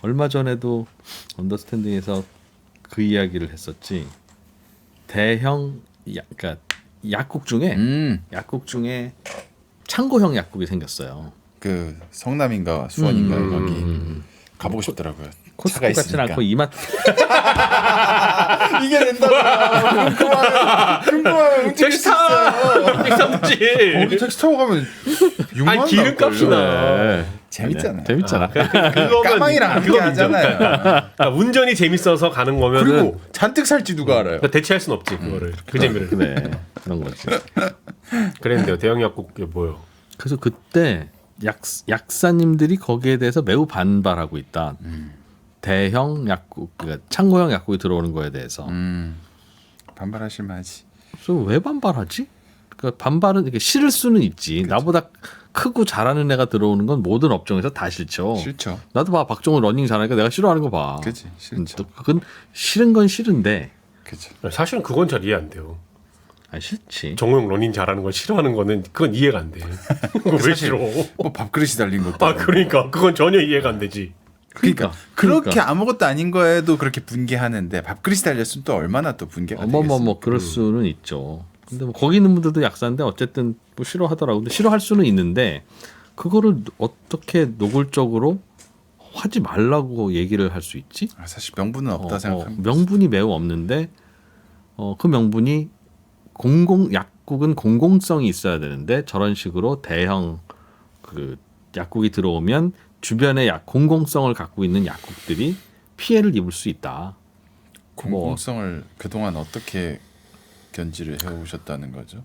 얼마 전에도 언더스탠딩에서 그 이야기를 했었지. 대형 그러니까 약국 중에 창고형 약국이 생겼어요. 그 성남인가 수원인가 여기 가보고 싶더라고요. 코스코 같진 않고 이마트 이게 된다. 궁금하면 택시 타. 거기 택시 타고 가면 6만 아니 기름값이 나. 네. 재밌잖아요. 재밌잖아. 그거면 까망이랑 함께 그건 하잖아요. 그러니까 운전이 재밌어서 가는 거면은 그리고 잔뜩 살지 누가 알아요. 그러니까 대체할 순 없지 그거를. 그 재미를. 네, 그런 거지. 그랬는데요. 대형 약국이 뭐요? 그래서 그때 약사님들이 거기에 대해서 매우 반발하고 있다. 대형 약국, 그러니까 창고형 약국이 들어오는 거에 대해서. 반발하실 만하지. 그래서 왜 반발하지? 그러니까 반발은 이렇게 싫을 수는 있지. 그쵸. 나보다 크고 잘하는 애가 들어오는 건 모든 업종에서 다 싫죠. 싫죠. 나도 봐, 박종훈 러닝 잘하니까 내가 싫어하는 거 봐. 그치, 싫죠. 그건 싫은 건 싫은데, 그렇죠. 사실은 그건 잘 이해 안 돼요. 아 싫지. 정우영 러닝 잘하는 걸 싫어하는 거는 그건 이해가 안 돼. 그거 왜 싫어? 뭐 밥그릇이 달린 것도. 아 그러니까 그건 전혀 이해가 안 되지. 그러니까 그렇게 아무것도 아닌 거에도 그렇게 분개하는데 밥그릇이 달렸으면 또 얼마나 또 분개가 되겠어요. 뭐 그럴 수는 있죠. 근데 뭐 거기 있는 분들도 약사인데 어쨌든 뭐 싫어하더라고. 근데 싫어할 수는 있는데 그거를 어떻게 노골적으로 하지 말라고 얘기를 할 수 있지? 사실 명분은 없다 생각합니다. 명분이 매우 없는데 그 명분이 약국은 공공성이 있어야 되는데 저런 식으로 대형 그 약국이 들어오면 주변에 공공성을 갖고 있는 약국들이 피해를 입을 수 있다. 공공성을 그동안 어떻게 견지를 해오셨다는 거죠?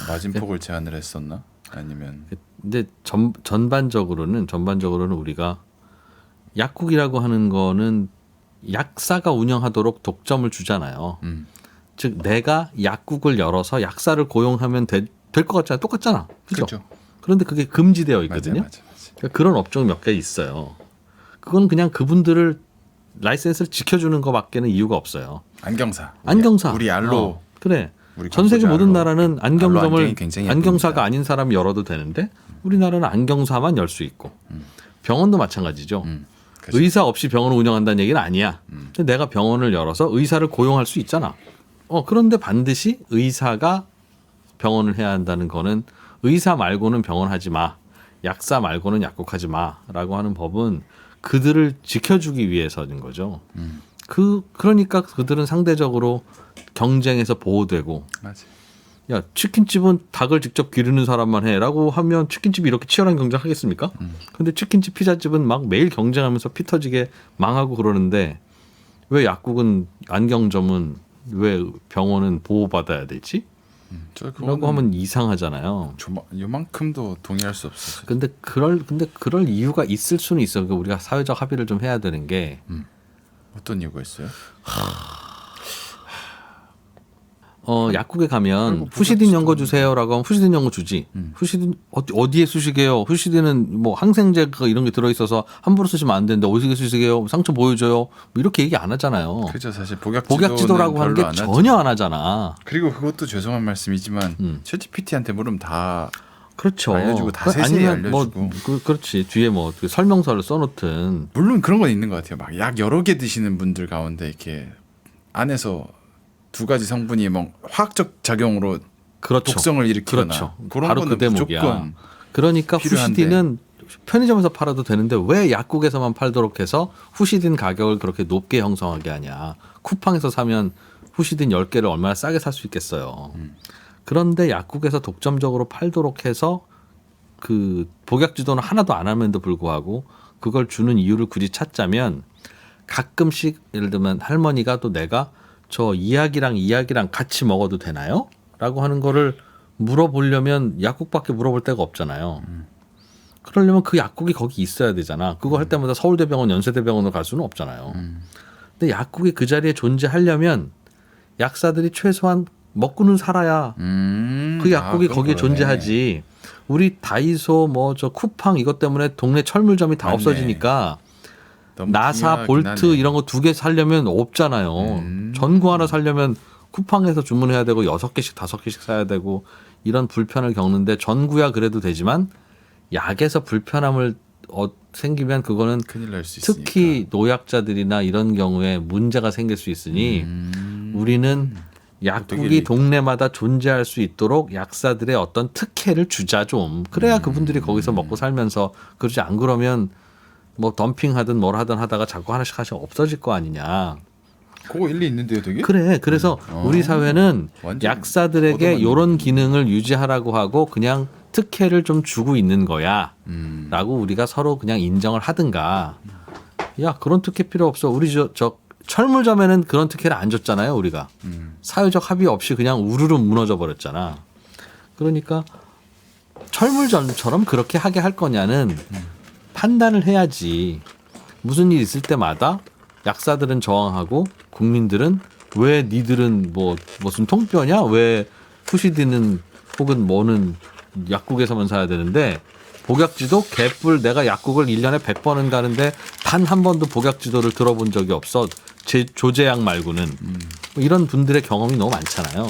마진폭을 제한을 했었나? 아니면 근데 전반적으로는 우리가 약국이라고 하는 거는 약사가 운영하도록 독점을 주잖아요. 즉 내가 약국을 열어서 약사를 고용하면 될 것 같잖아. 똑같잖아. 그죠? 그렇죠. 그런데 그게 금지되어 있거든요. 맞아. 그러니까 그런 업종 몇 개 있어요. 그건 그냥 그분들을 라이센스를 지켜주는 것밖에는 이유가 없어요. 안경사. 우리 알로. 그래. 우리 전 세계 모든 알로. 나라는 안경이 안경점을 굉장히 안경사가 예쁩니다. 아닌 사람이 열어도 되는데 우리나라는 안경사만 열 수 있고 병원도 마찬가지죠. 그렇죠. 의사 없이 병원을 운영한다는 얘기는 아니야. 근데 내가 병원을 열어서 의사를 고용할 수 있잖아. 그런데 반드시 의사가 병원을 해야 한다는 거는 의사 말고는 병원하지 마. 약사 말고는 약국하지 마라고 하는 법은 그들을 지켜주기 위해서인 거죠. 그러니까 그들은 상대적으로 경쟁에서 보호되고 맞아. 야 치킨집은 닭을 직접 기르는 사람만 해라고 하면 치킨집이 이렇게 치열한 경쟁하겠습니까? 근데 치킨집 피자집은 막 매일 경쟁하면서 피 터지게 망하고 그러는데 왜 약국은 안경점은 왜 병원은 보호받아야 되지? 라고 하면 이상하잖아요. 요만큼도 동의할 수 없어요. 근데 그럴 이유가 있을 수는 있어. 그러니까 우리가 사회적 합의를 좀 해야 되는 게 어떤 이유가 있어요? 약국에 가면 후시딘 연고 주세요라고 하면 후시딘 연고 주지. 후시딘 어디에 쓰시게요? 후시딘은 뭐 항생제 이런 게 들어있어서 함부로 쓰시면 안 되는데 어디에 쓰시게요? 상처 보여줘요. 뭐 이렇게 얘기 안 하잖아요. 그렇죠. 사실 복약지도라고 하는 게 전혀 안 하잖아. 그리고 그것도 죄송한 말씀이지만 챗GPT한테 물으면 다 그렇죠. 알려주고 다 세세히 알려주고. 그렇지. 뒤에 뭐 설명서를 써놓든. 물론 그런 건 있는 것 같아요. 막 약 여러 개 드시는 분들 가운데 이렇게 안에서 두 가지 성분이 뭐 화학적 작용으로 그렇죠. 독성을 일으키거나 그렇죠. 그런 바로 거는 그 대목이야. 무조건 그러니까 필요한데. 후시딘은 편의점에서 팔아도 되는데 왜 약국에서만 팔도록 해서 후시딘 가격을 그렇게 높게 형성하게 하냐. 쿠팡에서 사면 후시딘 10개를 얼마나 싸게 살 수 있겠어요. 그런데 약국에서 독점적으로 팔도록 해서 그 복약 지도는 하나도 안 함에도 불구하고 그걸 주는 이유를 굳이 찾자면 가끔씩 예를 들면 할머니가 또 내가 저 이 약이랑 같이 먹어도 되나요? 라고 하는 거를 물어보려면 약국밖에 물어볼 데가 없잖아요. 그러려면 그 약국이 거기 있어야 되잖아. 그거 할 때마다 서울대병원, 연세대병원으로 갈 수는 없잖아요. 근데 약국이 그 자리에 존재하려면 약사들이 최소한 먹고는 살아야 그 약국이 거기에 존재하지. 우리 다이소 뭐 저 쿠팡 이것 때문에 동네 철물점이 다 맞네. 없어지니까 너무 나사, 중요하긴 볼트 하네. 이런 거 2개 살려면 없잖아요. 전구 하나 살려면 쿠팡에서 주문해야 되고 6개씩 5개씩 사야 되고 이런 불편을 겪는데 전구야 그래도 되지만 약에서 불편함을 생기면 그거는 큰일 날 수 있으니까. 특히 노약자들이나 이런 경우에 문제가 생길 수 있으니 우리는 약국이 어떻게 동네마다 존재할 수 있도록 약사들의 어떤 특혜를 주자 좀. 그래야 그분들이 거기서 먹고 살면서 그러지 안 그러면 뭐 덤핑하든 뭘 하든 하다가 자꾸 하나씩 없어질 거 아니냐. 그거 일리 있는데요, 되게? 그래. 그래서 우리 사회는 완전 약사들에게 얻어맞는 이런 기능을 유지하라고 하고 그냥 특혜를 좀 주고 있는 거야. 라고 우리가 서로 그냥 인정을 하든가. 야, 그런 특혜 필요 없어. 우리 저 철물점에는 그런 특혜를 안 줬잖아요, 우리가. 사회적 합의 없이 그냥 우르르 무너져 버렸잖아. 그러니까 철물점처럼 그렇게 하게 할 거냐는 판단을 해야지. 무슨 일 있을 때마다 약사들은 저항하고 국민들은 왜 니들은 뭐 무슨 통뼈냐? 왜 후시디는 혹은 뭐는 약국에서만 사야 되는데 복약지도 개뿔 내가 약국을 1년에 100번은 가는데 단 한 번도 복약지도를 들어본 적이 없어. 조제약 말고는. 뭐 이런 분들의 경험이 너무 많잖아요.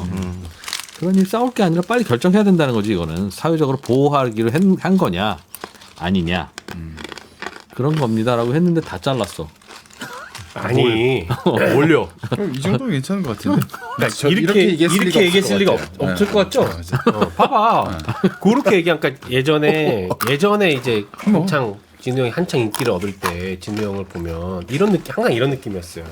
그러니 싸울 게 아니라 빨리 결정해야 된다는 거지. 이거는 사회적으로 보호하기로 한 거냐 아니냐 그런 겁니다라고 했는데 다 잘랐어. 아니 올려. 이 정도면 괜찮은 것 같은데. 그러니까 이렇게 얘기했을 리가 없을 것 같죠? 봐봐. 그렇게 얘기하니까 예전에 이제 한창 진우 형이 한창 인기를 얻을 때 진우 형을 보면 이런 느낌 항상 이런 느낌이었어요.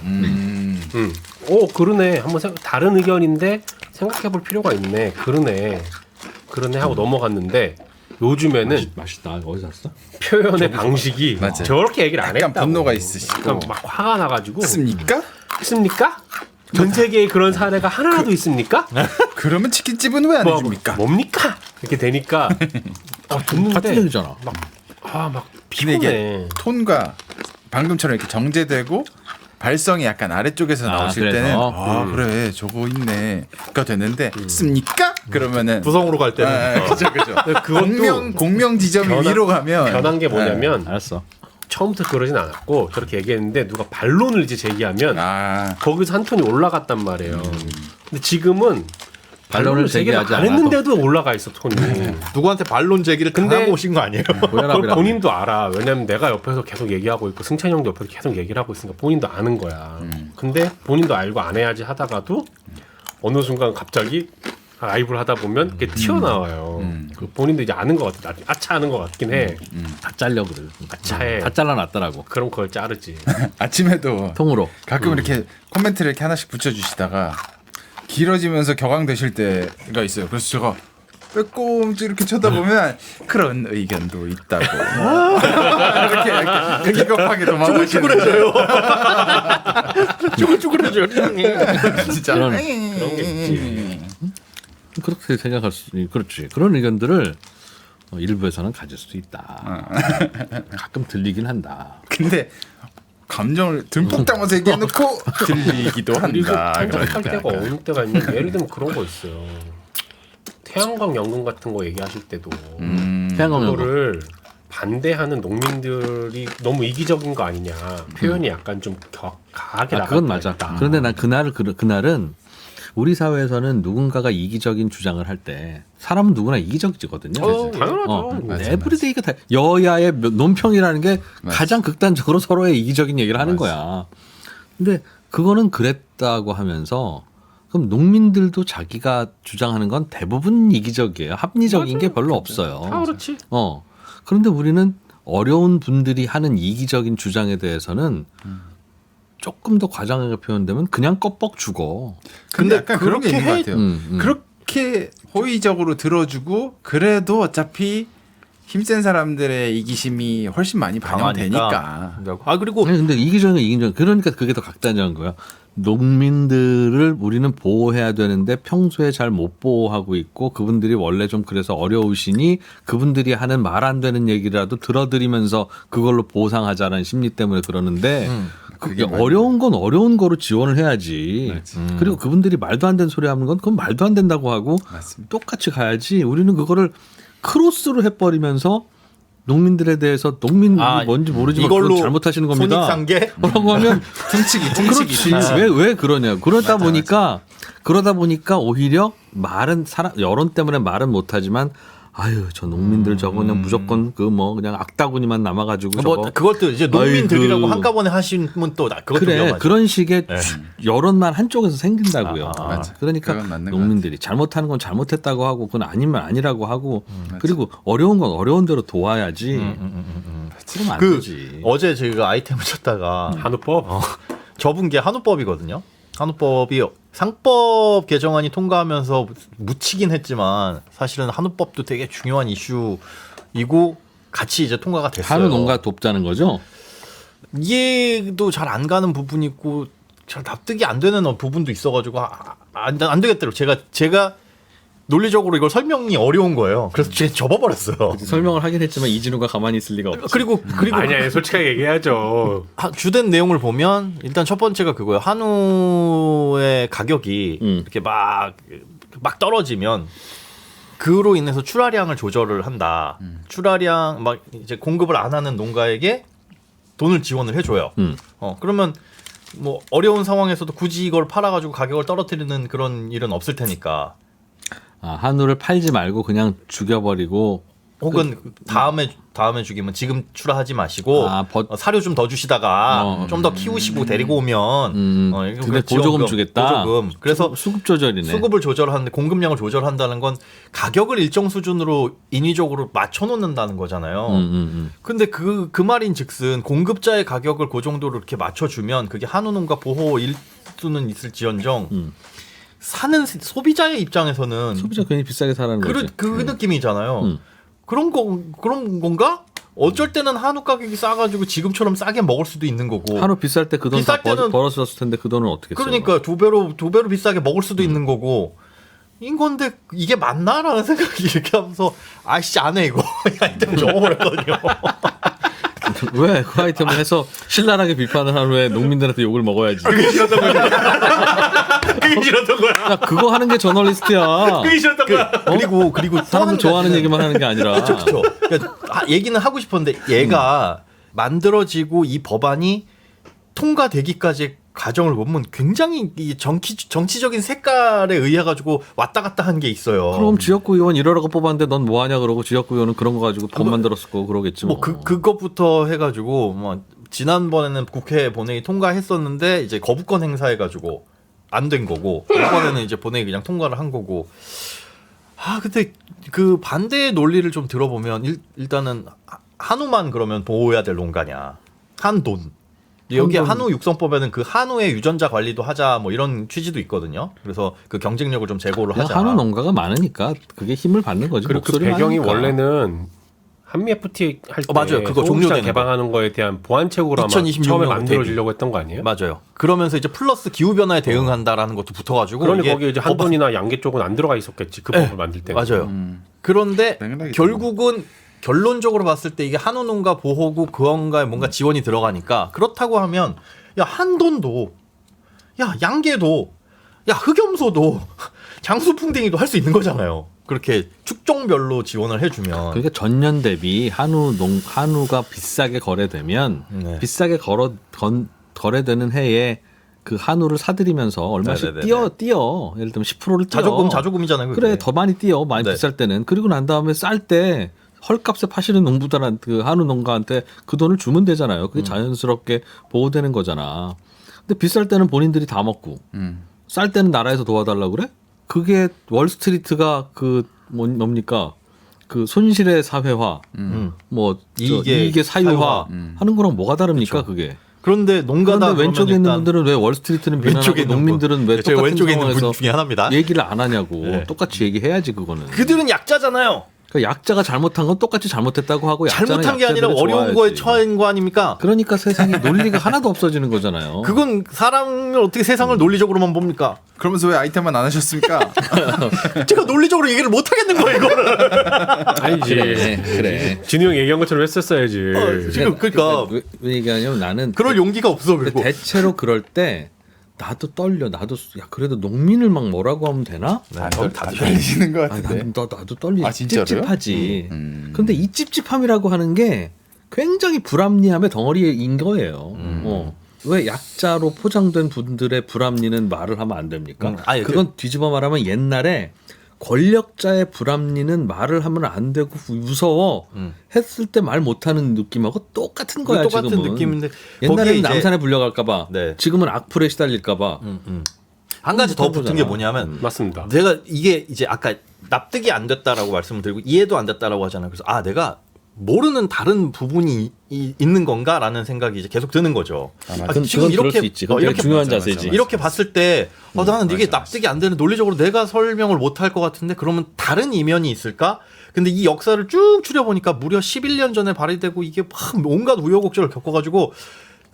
그러네. 한번 다른 의견인데 생각해볼 필요가 있네. 그러네 하고 넘어갔는데 요즘에는 맛있다. 어디서 샀어? 표현의 방식이 맞아요. 저렇게 얘기를 안 약간 했다고. 분노가 있으시고. 그러니까 막 화가 나가지고. 있습니까? 있습니까? 전 세계에 그런 사례가 하나라도 있습니까? 그러면 치킨집은 왜 안 해줍니까? 뭡니까? 이렇게 되니까 듣는데 같은 얘기잖아. 막 근데 이게 피곤해. 톤과 방금처럼 이렇게 정제되고 발성이 약간 아래쪽에서 나오실 그래서? 때는 그래 저거 있네가 되는데 씁니까? 그러면은 부성으로 갈 때는 그죠. 그것도 공명 지점이 위로 가면 변한 게 뭐냐면 알았어. 처음부터 그러진 않았고 저렇게 얘기했는데 누가 반론을 이제 제기하면 거기서 한 톤이 올라갔단 말이에요. 근데 지금은 반론을 제기를 제기하지 안 했는데도 올라가 있어 톤이. 누구한테 반론 제기를 근데- 당하고 오신 거 아니에요? 그걸 본인도 알아. 왜냐면 내가 옆에서 계속 얘기하고 있고 승찬이 형도 옆에서 계속 얘기를 하고 있으니까 본인도 아는 거야. 근데 본인도 알고 안 해야지 하다가도 어느 순간 갑자기 라이브를 하다 보면 그게 튀어나와요. 그 본인도 이제 아는 것 같아. 아차 하는 것 같긴 해. 다 잘려 그래. 아차해. 다 잘라놨더라고. 그럼 그걸 자르지. 아침에도 통으로. 가끔 이렇게 코멘트를 이렇게 하나씩 붙여주시다가 길어지면서 격앙되실 때가 있어요. 그래서 제가 빼꼼지 이렇게 쳐다보면 그런 의견도 있다고 이렇게 기겁하게 도망가시는 쭈글쭈글해져요. 진짜 그런 게 있지. 그렇게 생각할 수, 그렇지. 그런 의견들을 일부에서는 가질 수도 있다. 가끔 들리긴 한다. 근데 감정을 듬뿍 담아서 얘기해놓고 들리기도 그리고 한다. 편집할 때가 어느 때가 있는 예를 들면 그런 거 있어요. 태양광 연금 같은 거 얘기하실 때도 태양광 연금. 그거를 반대하는 농민들이 너무 이기적인 거 아니냐 표현이 약간 좀 강하게 나갈 그건 때가 맞아. 있다. 그런데 난 그날은 우리 사회에서는 누군가가 이기적인 주장을 할 때 사람은 누구나 이기적이거든요. 당연하죠. 맞아. 에브리데이가 다 여야의 논평이라는 게 맞아. 가장 극단적으로 서로의 이기적인 얘기를 하는 거야. 근데 그거는 그랬다고 하면서 그럼 농민들도 자기가 주장하는 건 대부분 이기적이에요. 합리적인 게 별로 없어요. 그렇지. 그런데 우리는 어려운 분들이 하는 이기적인 주장에 대해서는 조금 더 과장하게 표현되면 그냥 껍벅 죽어. 근데 약간 그런 게 있는 것 같아요. 그렇게 그렇게 호의적으로 들어주고 그래도 어차피 힘센 사람들의 이기심이 훨씬 많이 반영되니까. 그리고 아니, 근데 이기적인 그러니까 그게 더 극단적인 거야. 농민들을 우리는 보호해야 되는데 평소에 잘 못 보호하고 있고 그분들이 원래 좀 그래서 어려우시니 그분들이 하는 말 안 되는 얘기라도 들어드리면서 그걸로 보상하자라는 심리 때문에 그러는데 그게 어려운 건 어려운 거로 지원을 해야지. 그리고 그분들이 말도 안 되는 소리 하는 건 그건 말도 안 된다고 하고 맞습니다. 똑같이 가야지. 우리는 그거를 크로스로 해버리면서 농민들에 대해서 뭔지 모르지만 이걸로 그건 잘못하시는 겁니다. 손익상계? 라고 하면 퉁치기. 그렇지. 왜 그러냐. 그러다 보니까 오히려 말은 여론 때문에 말은 못하지만 아유 저 농민들 저거 그냥 무조건 그 뭐 그냥 악다구니만 남아가지고 뭐 저거 그것도 이제 농민들이라고 아이고. 한꺼번에 하시면 또 그것도 그래 위험하죠. 그런 식의 네. 여론만 한쪽에서 생긴다고요. 맞아. 그러니까 그건 맞는 것 농민들이 잘못하는 건 잘못했다고 하고 그건 아니면 아니라고 하고 그리고 어려운 건 어려운 대로 도와야지. 그러면 안 그 되지. 어제 저희가 아이템을 쳤다가 한우법. 접은 게 한우법이거든요. 한우법이 상법 개정안이 통과하면서 묻히긴 했지만 사실은 한우법도 되게 중요한 이슈이고 같이 이제 통과가 됐어요. 한우 농가 돕자는 거죠? 이해도 잘 안 가는 부분이 있고 잘 납득이 안 되는 부분도 있어가지고 안 되겠더라고요. 제가 논리적으로 이걸 설명이 어려운 거예요. 그래서 제가 접어버렸어요. 설명을 하긴 했지만 이진우가 가만히 있을 리가 없지. 그리고 아니야 솔직하게 얘기하죠. 주된 내용을 보면 일단 첫 번째가 그거예요. 한우의 가격이 이렇게 막 떨어지면 그로 인해서 출하량을 조절을 한다. 출하량 막 이제 공급을 안 하는 농가에게 돈을 지원을 해줘요. 그러면 뭐 어려운 상황에서도 굳이 이걸 팔아가지고 가격을 떨어뜨리는 그런 일은 없을 테니까. 아, 한우를 팔지 말고 그냥 죽여버리고 혹은 다음에 죽이면 지금 출하하지 마시고 사료 좀 더 주시다가 좀 더 키우시고 데리고 오면 근데 보조금 주겠다. 보조금. 그래서 수급 조절이네. 수급을 조절하는데 공급량을 조절한다는 건 가격을 일정 수준으로 인위적으로 맞춰놓는다는 거잖아요. 근데 그 말인즉슨 공급자의 가격을 그 정도로 이렇게 맞춰주면 그게 한우농가 보호 일수는 있을지언정 사는 소비자의 입장에서는 소비자 괜히 비싸게 사라는 거지. 그 느낌이잖아요. 그런 건가? 어쩔 때는 한우 가격이 싸가지고 지금처럼 싸게 먹을 수도 있는 거고. 한우 비쌀 때 그 돈 다 비쌀 때는- 벌었을 텐데 그 돈은 어떻게 써? 그러니까 두 배로 비싸게 먹을 수도 있는 거고. 인 건데 이게 맞나라는 생각이 이렇게 하면서 아이씨 안 해 이거 아이템 접어버렸거든요. 왜 그 아이템을 해서 신랄하게 비판을 한 후에 농민들한테 욕을 먹어야지. 그게 싫었던 거야. 야, 그거 하는 게 저널리스트야. 그게 싫었던 거야. 그리고 사람들 좋아하는 얘기만 하는 게 아니라. 그렇죠. 그러니까 얘기는 하고 싶었는데 얘가 만들어지고 이 법안이 통과되기까지 과정을 보면 굉장히 이 정치적인 색깔에 의해 가지고 왔다 갔다 한 게 있어요. 그럼 지역구 의원 이러라고 뽑았는데 넌 뭐 하냐 그러고 지역구 의원은 그런 거 가지고 돈 만들었을 거고 그러겠지 뭐. 그것부터 해가지고 뭐 지난번에는 국회 본회의 통과했었는데 이제 거부권 행사해가지고 안 된 거고 이번에는 이제 본회의 그냥 통과를 한 거고. 근데 그 반대의 논리를 좀 들어보면 일단은 한우만 그러면 보호해야 될 농가냐 한돈. 여기 한우 육성법에는 그 한우의 유전자 관리도 하자 뭐 이런 취지도 있거든요. 그래서 그 경쟁력을 좀 제고를 하자. 한우 농가가 많으니까 그게 힘을 받는 거지. 그리고 그 목소리 배경이 많으니까. 원래는 한미 FTA 할 때 맞아요. 그거 종료되는 개방하는 거에 대한 보완책으로 아마 2026 처음에 년 만들어지려고 했던 거 아니에요? 맞아요. 그러면서 이제 플러스 기후 변화에 대응한다라는 것도 붙어가지고 그러니 이게 거기에 이제 한돈이나 양계 쪽은 안 들어가 있었겠지 그 법을 만들 때. 맞아요. 그런데 당연하겠죠. 결국은 결론적으로 봤을 때 이게 한우 농가 보호구 그원가에 뭔가 지원이 들어가니까 그렇다고 하면 야 한돈도 야 양계도 야 흑염소도 장수풍뎅이도 할 수 있는 거잖아요. 그렇게 축종별로 지원을 해주면 그러니까 전년 대비 한우가 비싸게 거래되면 네. 비싸게 거래되는 해에 그 한우를 사들이면서 얼마씩 네네네네. 띄어 예를 들면 10%를 띄어. 자조금이잖아요. 그게. 그래 더 많이 띄어 많이 네. 비쌀 때는. 그리고 난 다음에 쌀 때 헐값에 파시는 농부들한테 그 한우 농가한테 그 돈을 주면 되잖아요. 그게 자연스럽게 보호되는 거잖아. 근데 비쌀 때는 본인들이 다 먹고 쌀 때는 나라에서 도와달라고 그래? 그게 월스트리트가 그 뭡니까? 그 손실의 사회화, 뭐 이익의 사유화 하는 거랑 뭐가 다릅니까? 그게. 그런데 농가다 그런데 왼쪽에 있는 일단 분들은 왜 월스트리트는 비난하고 왼쪽에 있는 농민들은 왜 제 똑같은 왼쪽에 있는 상황에서 분 중에 하나입니다. 얘기를 안 하냐고. 네. 똑같이 얘기해야지 그거는. 그들은 약자잖아요. 그러니까 약자가 잘못한 건 똑같이 잘못했다고 하고 약자는 잘못한 게 아니라 약자들을 어려운 좋아야지. 거에 처한 거 아닙니까? 그러니까 세상에 논리가 하나도 없어지는 거잖아요. 그건 사람을 어떻게 세상을 논리적으로만 봅니까? 그러면서 왜 아이템만 안 하셨습니까? 제가 논리적으로 얘기를 못 하겠는 거예요, 이거를. 아니지. 그래. 진우 형 얘기한 것처럼 했었어야지. 지금 그러니까 왜 얘기하냐면 나는 그럴 용기가 없어 그리고. 대체로 그럴 때 나도 떨려. 나도 야 그래도 농민을 막 뭐라고 하면 되나? 다 달리시는 것 아니, 같은데. 나도 떨리. 아, 진짜로요? 찝찝하지. 근데 이 찝찝함이라고 하는 게 굉장히 불합리함의 덩어리인 거예요. 왜 약자로 포장된 분들의 불합리는 말을 하면 안 됩니까? 아니, 그건 뒤집어 말하면 옛날에 권력자의 불합리는 말을 하면 안 되고 무서워 했을 때 말 못하는 느낌하고 똑같은 거야. 똑같은 지금은. 느낌인데 옛날에는 거기에 이제- 남산에 불려갈까봐 네. 지금은 악플에 시달릴까봐 한 가지 더 붙은 게 거잖아. 뭐냐면 맞습니다. 내가 이게 이제 아까 납득이 안 됐다라고 말씀을 드리고 이해도 안 됐다라고 하잖아요. 그래서 내가 모르는 다른 부분이 있는 건가라는 생각이 이제 계속 드는 거죠. 맞아. 그건 그럴 수 있지. 그건 되게 중요한 맞아, 자세지. 맞아. 이렇게 봤을 때 나는 이게 맞아, 납득이 안 되는 논리적으로 내가 설명을 못 할 것 같은데 그러면 다른 이면이 있을까? 근데 이 역사를 쭉 추려보니까 무려 11년 전에 발휘되고 이게 막 온갖 우여곡절을 겪어가지고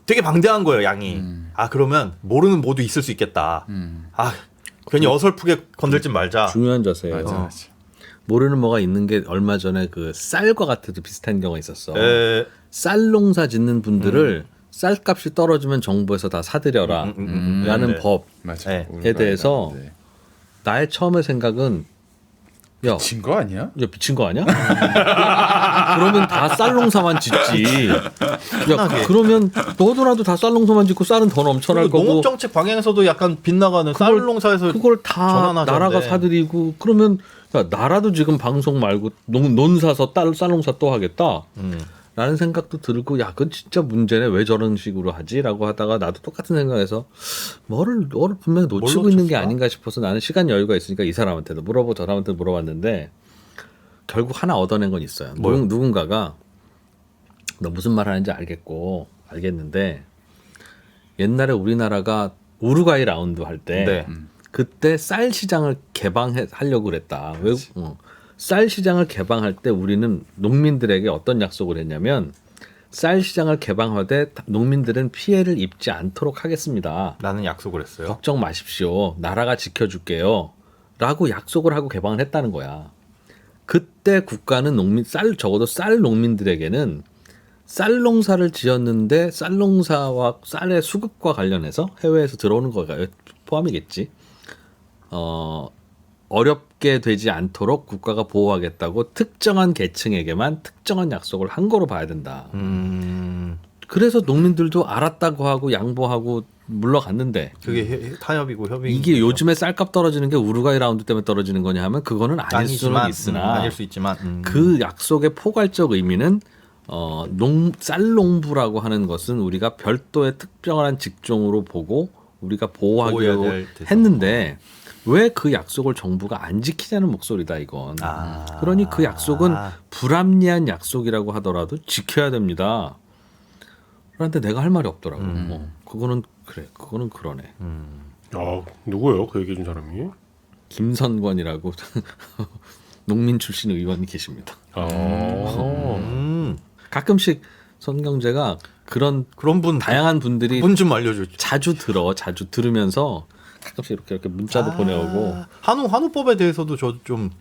되게 방대한 거예요, 양이. 그러면 모르는 모두 있을 수 있겠다. 괜히 어설프게 건들지 말자. 중요한 자세예요. 맞아. 모르는 뭐가 있는 게 얼마 전에 그 쌀과 같아도 비슷한 경우가 있었어. 쌀 농사 짓는 분들을 쌀값이 떨어지면 정부에서 다 사들여라 라는 네. 법에 맞아. 네. 우리가 대해서 네. 나의 처음의 생각은 야, 진 거 아니야? 야 미친 거 아니야? 그러면 다 쌀 농사만 짓지. 야, 그러면 너도 나도 다 쌀 농사만 짓고 쌀은 더 넘쳐날 그리고 거고 농업정책 방향에서도 약간 빗나가는 쌀 농사에서 그걸 다 전환하자는데. 나라가 사들이고 그러면 야, 나라도 지금 방송 말고 논 사서 쌀 농사 또 하겠다. 라는 생각도 들고 야 그건 진짜 문제네 왜 저런 식으로 하지라고 하다가 나도 똑같은 생각에서 뭐를 분명히 놓치고 있는 게 놓쳤을까? 아닌가 싶어서 나는 시간 여유가 있으니까 이 사람한테도 물어보고 저 사람한테도 물어봤는데 결국 하나 얻어낸 건 있어요. 누군가가 너 무슨 말 하는지 알겠는데 옛날에 우리나라가 우루과이 라운드 할 때 네. 그때 쌀 시장을 개방하려고 그랬다. 쌀 시장을 개방할 때 우리는 농민들에게 어떤 약속을 했냐면 쌀 시장을 개방할 때 농민들은 피해를 입지 않도록 하겠습니다. 라는 약속을 했어요. 걱정 마십시오. 나라가 지켜줄게요. 라고 약속을 하고 개방을 했다는 거야. 그때 국가는 적어도 쌀 농민들에게는 쌀 농사를 지었는데 쌀 농사와 쌀의 수급과 관련해서 해외에서 들어오는 거가 포함이겠지. 어렵게 되지 않도록 국가가 보호하겠다고 특정한 계층에게만 특정한 약속을 한 거로 봐야 된다. 그래서 농민들도 알았다고 하고 양보하고 물러갔는데 그게 타협이고 협의. 이게 요즘에 쌀값 떨어지는 게 우루과이 라운드 때문에 떨어지는 거냐 하면 그거는 아닐 수는 있으나 아닐 수 있지만 그 약속의 포괄적 의미는 쌀농부라고 하는 것은 우리가 별도의 특별한 직종으로 보고 우리가 보호해야 보호하기로 될 대상. 했는데 왜 그 약속을 정부가 안 지키냐는 목소리다 이건. 그러니 그 약속은 불합리한 약속이라고 하더라도 지켜야 됩니다. 그런데 내가 할 말이 없더라고. 그거는 그래. 그거는 그러네. 누구예요? 그 얘기해준 사람이? 김선권이라고 농민 출신 의원이 계십니다. 가끔씩 손경제가 그런 분 다양한 분들이 분 좀 알려줘. 자주 들으면서 가끔씩 이렇게 문자도 보내오고 한우법에 대해서도 저 좀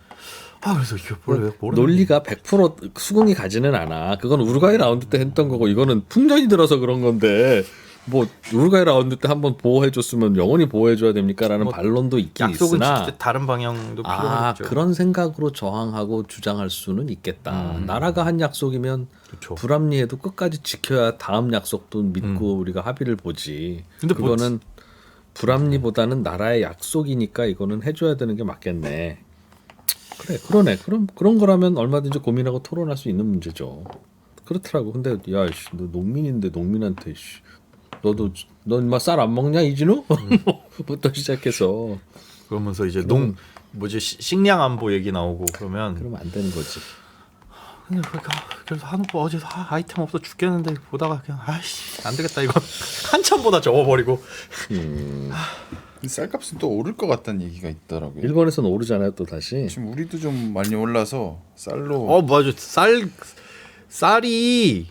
그래서 이게 모르는 논리가 100% 수긍이 가지는 않아. 그건 우루과이 라운드 때 했던 거고 이거는 풍년이 들어서 그런 건데 뭐 우루과이 라운드 때 한번 보호해줬으면 영원히 보호해줘야 됩니까라는 반론도 있긴 약속은 있으나 진짜 다른 방향도 필요하겠죠. 그런 생각으로 저항하고 주장할 수는 있겠다. 나라가 한 약속이면 그쵸. 불합리해도 끝까지 지켜야 다음 약속도 믿고 우리가 합의를 보지. 근데 그거는 불합리보다는 나라의 약속이니까 이거는 해줘야 되는 게 맞겠네. 그래, 그러네. 그런 거라면 얼마든지 고민하고 토론할 수 있는 문제죠. 그렇더라고. 근데 야, 너 농민인데 농민한테 너 인마 쌀 안 먹냐 이진우? 부터 시작해서 그러면서 이제 식량 안보 얘기 나오고 그러면 안 되는 거지. 근데 그래서 한우법 어제 아이템 없어 죽겠는데 보다가 그냥 안 되겠다 이거 한참 보다 접어버리고. 쌀값은 또 오를 것 같다는 얘기가 있더라고요. 일본에서는 오르잖아요 또 다시. 지금 우리도 좀 많이 올라서 쌀로 맞아. 쌀이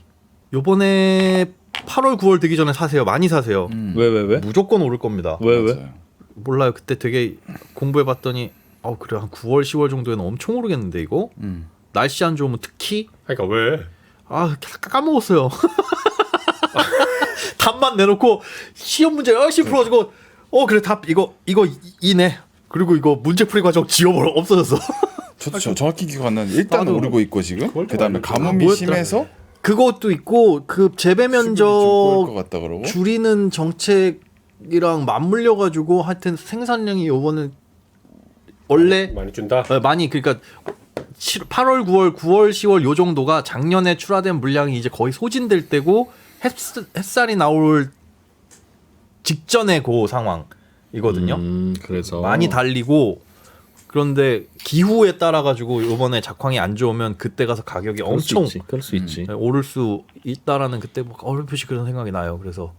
요번에 8월 9월 되기 전에 사세요. 많이 사세요. 왜? 무조건 오를 겁니다. 왜? 맞아요. 몰라요. 그때 되게 공부해봤더니 그래 한 9월 10월 정도에는 엄청 오르겠는데 이거 날씨 안 좋으면 특히 그러니까 왜? 까먹었어요. 답만 내놓고 시험 문제 열심히 풀어가지고 그래 답 이거 이네. 그리고 이거 문제풀이 과정 지워버려 없어졌어. 저도 정확히 기억 안 나는데 일단 나도 오르고 있고 지금 그다음에 가뭄이 뭐였더라? 심해서 그것도 있고 그 재배 면적 것 같다 그러고 줄이는 정책이랑 맞물려 가지고 하여튼 생산량이 요번에 원래 많이 준다. 많이 그러니까 8월, 9월, 9월, 10월 요 정도가 작년에 출하된 물량이 이제 거의 소진될 때고 햇살이 나올 직전의 그 상황이거든요. 그래서 많이 달리고 그런데 기후에 따라 가지고 이번에 작황이 안 좋으면 그때 가서 가격이 엄청 그럴 수 있지. 오를 수 있다라는 그때 뭐 어렴풋이 그런 생각이 나요. 그래서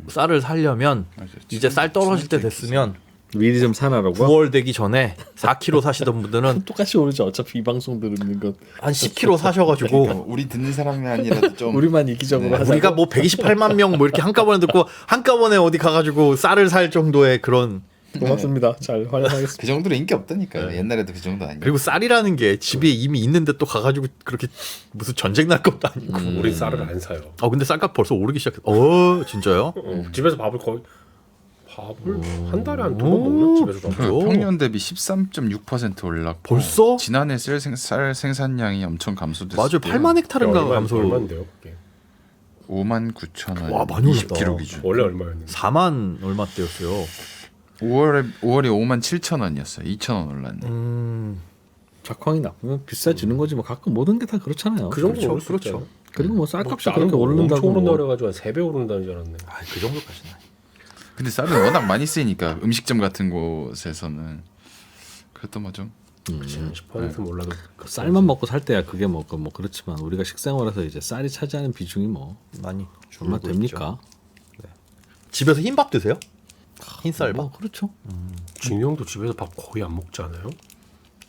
쌀을 살려면 이제 쌀 떨어질 때 됐으면 미리 좀 사놔라고. 9월 되기 전에 4kg 사시던 분들은 똑같이 오르지. 어차피 이 방송 들으는 건 한 10kg 사셔가지고 우리 듣는 사람이 아니라도 좀 우리만 이기적으로 하자. 우리가 뭐 128만 명 뭐 이렇게 한꺼번에 듣고 한꺼번에 어디 가가지고 쌀을 살 정도의 그런 고맙습니다. 잘 활용하겠습니다. 그 정도로 인기 없다니까요. 옛날에도 그 정도 아니에요. 그리고 쌀이라는 게 집에 이미 있는데 또 가가지고 그렇게 무슨 전쟁 날 것도 아니고. 우린 쌀을 안 사요. 근데 쌀값 벌써 오르기 시작했어. 진짜요? 집에서 밥을 한 달에 한 2번 먹는 집에서 밥. 평년 대비 13.6% 올랐고 벌써? 지난해 쌀 생산량이 엄청 감소됐어요. 맞아요. 8만 헥타르인가 감소. 얼마인데요? 그게? 59,000원. 와, 많이 올랐다. 20kg 기준. 원래 얼마였는데? 4만 얼마대였어요. 5월에 57,000원이었어요. 2,000원 올랐네. 작황이 나쁘면 비싸지는 거지 뭐. 가끔 모든 게 다 그렇잖아요. 그 정도 오를 수 그렇죠. 있잖아요. 그리고 뭐 쌀값이 나는 그렇게 오른다고 엄청 오른다 뭐. 그래가지고 한 3배 오른다는 줄 알았네. 그 정도까지는. 근데 쌀은 워낙 많이 쓰이니까 음식점 같은 곳에서는 그래도 뭐 좀 10% 몰라도 그 쌀만 먹고 살 때야 그게 뭐 그렇지만 우리가 식생활에서 이제 쌀이 차지하는 비중이 뭐 많이 얼마 줄고 됩니까? 있죠. 집에서 흰밥 드세요? 흰쌀밥? 뭐 그렇죠. 진이 형도 집에서 밥 거의 안 먹지 않아요?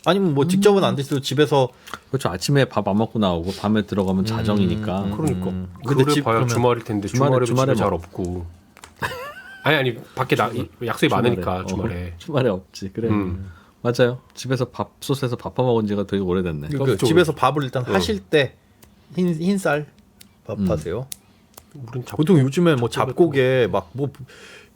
아니면 뭐 직접은 안 드셔도 집에서 그렇죠. 아침에 밥 안 먹고 나오고 밤에 들어가면 자정이니까. 그러니까. 근데 근데 집 봐야 그러면 주말일 텐데 주말에 주말에 잘 먹- 없고. 아니 밖에 약속이 많으니까 주말에. 주말에 없지. 그래. 음. 맞아요. 집에서 밥솥에서 밥 먹은 지가 되게 오래됐네. 그 집에서 밥을 일단 하실 때 흰쌀 밥 하세요? 우린 보통 요즘에 뭐 잡곡에 막 뭐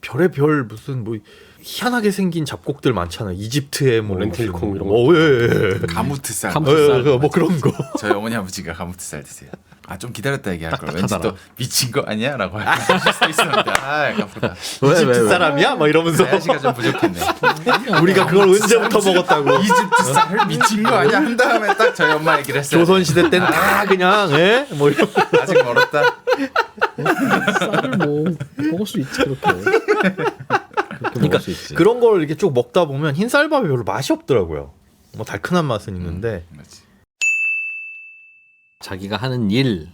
별의별 무슨 뭐 희한하게 생긴 잡곡들 많잖아요. 이집트에 뭐 렌틸콩 이런 거. 예. 가무트 쌀. 뭐 그런 거. 저희 어머니 아버지가 가무트 쌀 드세요. 좀 기다렸다 얘기할 걸. 왠지 또 미친 거 아니야?라고 하실 수도 있었는데. 아깝다. 이집트 사람이야? 막 이러면서 날씨가 좀 부족했네. 우리가 그걸 언제부터 먹었다고. 이집트 쌀 미친 거 아니야? 한 다음에 딱 저희 엄마 얘기를 했어요. 조선 시대 때는 다 그냥 뭐 이런. 아직 멀었다. 쌀을 뭐 먹을 수 있지 그렇게. 그렇게 먹을 수 있지. 그런 걸 이렇게 쭉 먹다 보면 흰쌀밥이 별로 맛이 없더라고요. 뭐 달큰한 맛은 있는데 맞지. 자기가 하는 일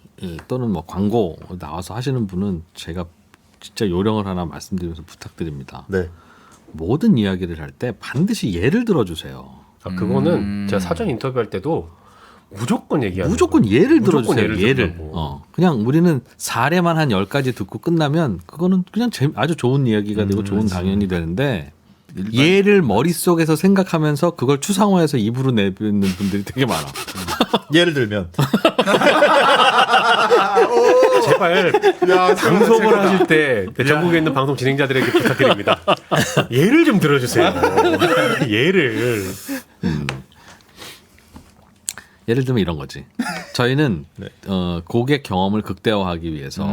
또는 뭐 광고 나와서 하시는 분은 제가 진짜 요령을 하나 말씀드리면서 부탁드립니다. 네. 모든 이야기를 할 때 반드시 예를 들어주세요. 그거는 제가 사전 인터뷰할 때도 무조건 얘기하는 무조건 거예요. 예를 무조건 들어주세요. 예를 예를. 들으라고. 그냥 우리는 사례만 한 10가지 듣고 끝나면 그거는 그냥 아주 좋은 이야기가 되고 좋은 강연이 되는데 예를 머릿속에서 생각하면서 그걸 추상화해서 입으로 내뱉는 분들이 되게 많아. 예를 들면 제발 방송을 하실 때 전국에 있는 방송 진행자들에게 부탁드립니다. 예를 좀 들어주세요. 예를. 예를 들면 이런 거지. 저희는 고객 경험을 극대화하기 위해서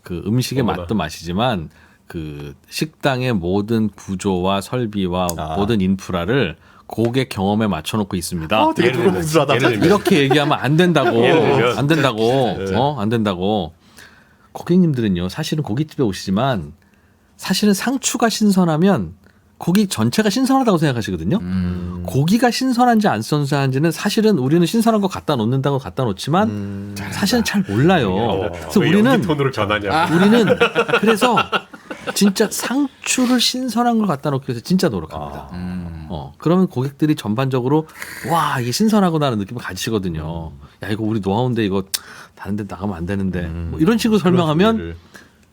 그 음식의 어머나. 맛도 맛이지만 그 식당의 모든 구조와 설비와 모든 인프라를 고객 경험에 맞춰놓고 있습니다. 되게 예를 들면, 두루뭉술하다. 예를 들면. 이렇게 얘기하면 안 된다고. 예를 들면. 안 된다고. 안 된다고. 고객님들은요, 사실은 고깃집에 오시지만 사실은 상추가 신선하면 고기 전체가 신선하다고 생각하시거든요. 고기가 신선한지 안 신선한지는 사실은 우리는 신선한 거 갖다 놓는다고 갖다 놓지만 사실은 잘 몰라요. 그래서 왜 우리는 연기 톤으로 전하냐. 우리는 그래서 진짜 상추를 신선한 걸 갖다 놓기 위해서 진짜 노력합니다. 그러면 고객들이 전반적으로 와 이게 신선하구나라는 느낌을 가지시거든요. 야 이거 우리 노하우인데 이거 다른 데 나가면 안 되는데 뭐 이런 식으로 설명하면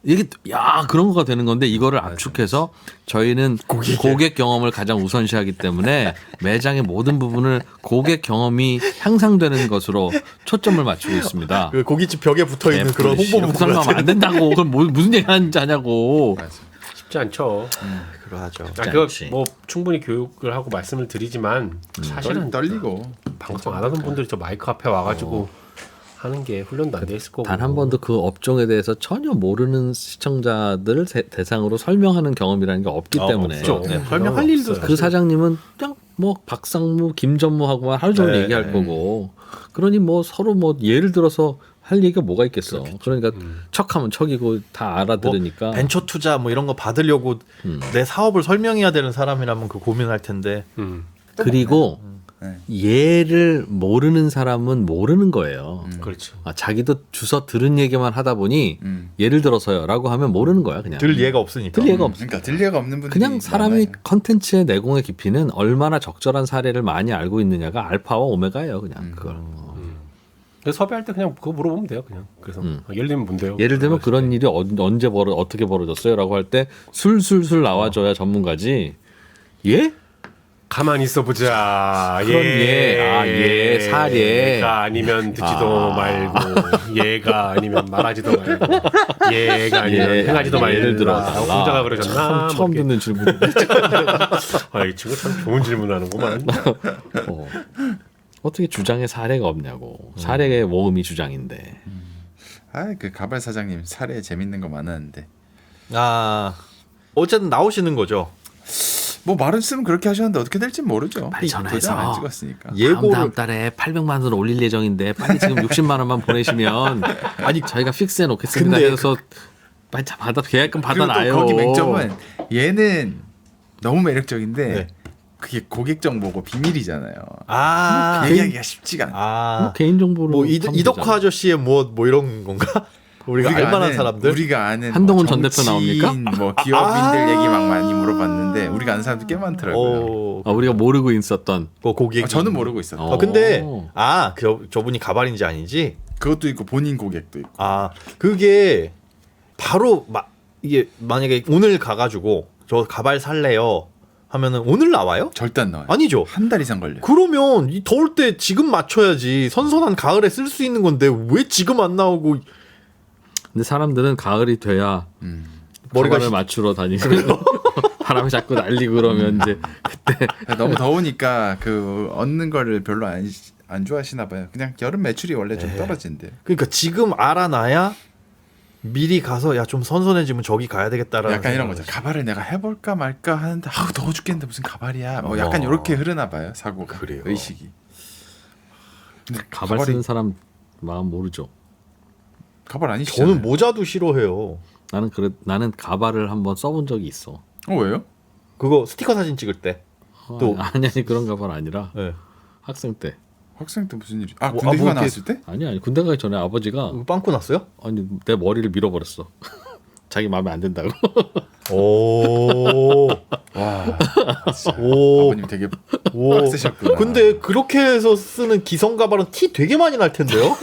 이게 야 그런 거가 되는 건데 이거를 압축해서 저희는 고객 경험을 가장 우선시하기 때문에 매장의 모든 부분을 고객 경험이 향상되는 것으로 초점을 맞추고 있습니다. 그 고깃집 벽에 붙어 있는 그런 이렇게 홍보 문구 설명하면 안 된다고. 그럼 무슨 얘기 하는지 하냐고. 쉽지 않죠. 그러하죠. 그거 뭐 충분히 교육을 하고 말씀을 드리지만 사실은 떨리고 방송 안 하던 분들이 저 마이크 앞에 와가지고 하는 게 훈련도 안 돼 있을 거고. 단 한 번도 그 업종에 대해서 전혀 모르는 시청자들을 대상으로 설명하는 경험이라는 게 없기 때문에 없죠. 네, 설명할 일도 그 사장님은 그냥 뭐 박상무, 김전무하고만 하루 종일 네, 얘기할 네. 거고 그러니 뭐 서로 뭐 예를 들어서 할 얘기가 뭐가 있겠어. 그러니까 척하면 척이고 다 알아들으니까 뭐 벤처 투자 뭐 이런 거 받으려고 내 사업을 설명해야 되는 사람이라면 그 고민할 텐데. 그리고 네. 얘를 모르는 사람은 모르는 거예요. 그렇지. 자기도 주워 들은 얘기만 하다 보니 예를 들어서요라고 하면 모르는 거야 그냥. 들 예가 없으니까. 들 예가 없어. 그러니까 들려가 없는 분들이 그냥 사람이 많아요. 컨텐츠의 내공의 깊이는 얼마나 적절한 사례를 많이 알고 있느냐가 알파와 오메가예요 그냥 그걸. 그래서 섭외할 때 그냥 그거 물어보면 돼요 그냥. 그래서 예를 들면 뭔데요? 예를 들면 그런 일이 언제 어떻게 벌어졌어요라고 할 때 술술술 나와줘야 전문가지. 예? 가만히 있어 보자. 그런 예, 사례. 얘가 아니면 듣지도 말고, 얘가 아니면 말하지도 말고, 얘가 아니면 예, 행하지도 말고. 예를 들어 홍자가 그러셨나? 처음 뭐 이렇게. 듣는 질문인데. 아, 이 친구 참 좋은 질문하는구만. 어떻게 주장에 사례가 없냐고. 사례의 모음이 주장인데. 그 가발 사장님 사례 재밌는 거 많았는데 아 어쨌든 나오시는 거죠. 뭐 말은 쓰면 그렇게 하셨는데 어떻게 될지 모르죠. 빨리 전화해서. 도장 안 찍었으니까. 다음 달에 800만 원 올릴 예정인데 빨리 지금 60만 원만 보내시면 아니 저희가 픽스해 놓겠습니다. 근데 그래서 빨리 계약금 그리고 또 받아놔요. 거기 맹점은 얘는 너무 매력적인데 네. 그게 고객 정보고 비밀이잖아요. 아, 얘기하기가 쉽지가 않아. 아, 개인 정보로 뭐 이덕화 아저씨의 뭐 이런 건가? 우리가 알만한 아는, 사람들. 우리가 아는 한동훈 뭐 전 대표 나옵니까? 정치인, 뭐 기업인들 얘기 막 많이 물어봤는데 우리가 아는 사람들 꽤 많더라고요. 우리가 모르고 있었던. 그 고객. 저는 모르고 있었다. 근데 저분이 가발인지 아닌지. 그것도 있고 본인 고객도 있고. 아 그게 바로 이게 만약에 오늘 가가지고 저 가발 살래요 하면은 오늘 나와요? 절대 안 나와요. 아니죠. 한 달 이상 걸려. 그러면 이 더울 때 지금 맞춰야지. 선선한 가을에 쓸 수 있는 건데 왜 지금 안 나오고? 근데 사람들은 가을이 돼야 머리가 가발을 맞추러 다니면 바람이 자꾸 날리고 그러면 이제 그때 너무 더우니까 그 얻는 거를 별로 안 좋아하시나 봐요. 그냥 여름 매출이 원래 좀 떨어진대요. 그러니까 지금 알아놔야 미리 가서 야 좀 선선해지면 저기 가야 되겠다라는. 약간 이런 거죠. 가발을 내가 해볼까 말까 하는데 더워 죽겠는데 무슨 가발이야. 뭐 약간 이렇게 흐르나 봐요. 사고가. 그래요. 의식이. 근데 가발 쓰는 사람 마음 모르죠. 가발 아니시잖아요. 저는 모자도 싫어해요. 나는 가발을 한번 써본 적이 있어. 왜요? 그거 스티커 사진 찍을 때. 또. 아니 그런 가발 아니라 네. 학생 때. 학생 때 무슨 일이? 군대 뭐 휴가 이렇게- 나왔을 때? 아니 군대 가기 전에 아버지가 빵꾸 났어요? 아니 내 머리를 밀어버렸어. 자기 마음에 안 든다고. 오. 와. 오. 아버님 되게 오. 빡세셨구나. 근데 그렇게 해서 쓰는 기성 가발은 티 되게 많이 날 텐데요?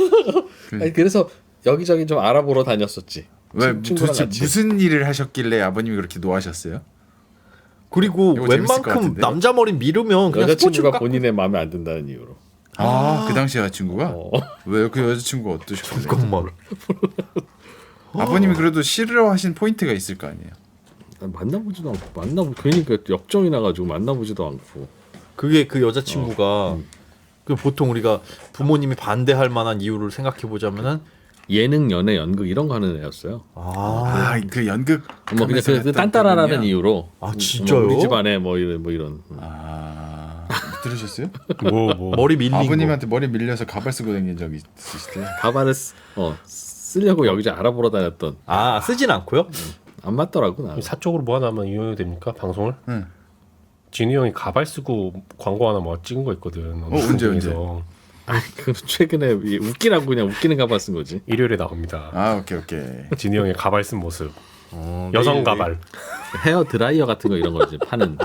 아니, 그래서 여기저기 좀 알아보러 다녔었지. 왜 친구랑 도대체 같이. 무슨 일을 하셨길래 아버님이 그렇게 노하셨어요? 그리고 이거 재밌을 것 웬만큼 같은데? 남자 머리 미르면 그냥 스포츠 여자친구가 깎고. 본인의 마음에 안 든다는 이유로. 그 당시 여자친구가? 왜요? 그 여자친구가 어떠셨길래? 잠깐만. 아버님이 그래도 싫어하신 포인트가 있을 거 아니에요? 만나보지도 않고 괜히 그 역정이 나가지고 만나보지도 않고. 그게 그 여자친구가 그 보통 우리가 부모님이 반대할 만한 이유를 생각해 보자면은 예능, 연애, 연극 이런 거 하는 애였어요. 그 연극 뭐 그냥 하면서 그 했던 딴따라라는 그분이요? 이유로. 진짜요? 우리 집안에 뭐 이런. 들으셨어요? 뭐. 머리 밀린 아버님한테 머리 밀려서 가발 쓰고 다닌 적이 있으시대요. 가발을 쓰려고 여기저기 알아보러 다녔던. 거. 쓰진 않고요? 안 맞더라고 나. 사적으로 뭐 하나만 이용해도 됩니까? 방송을? 응. 진우 형이 가발 쓰고 광고 하나 뭐 찍은 거 있거든. 언제? 아니 그 최근에 웃기라고 그냥 웃기는 가발 쓴 거지. 일요일에 나옵니다. 오케이. 진우 형의 가발 쓴 모습. 여성 가발. 헤어 드라이어 같은 거 이런 거지 파는.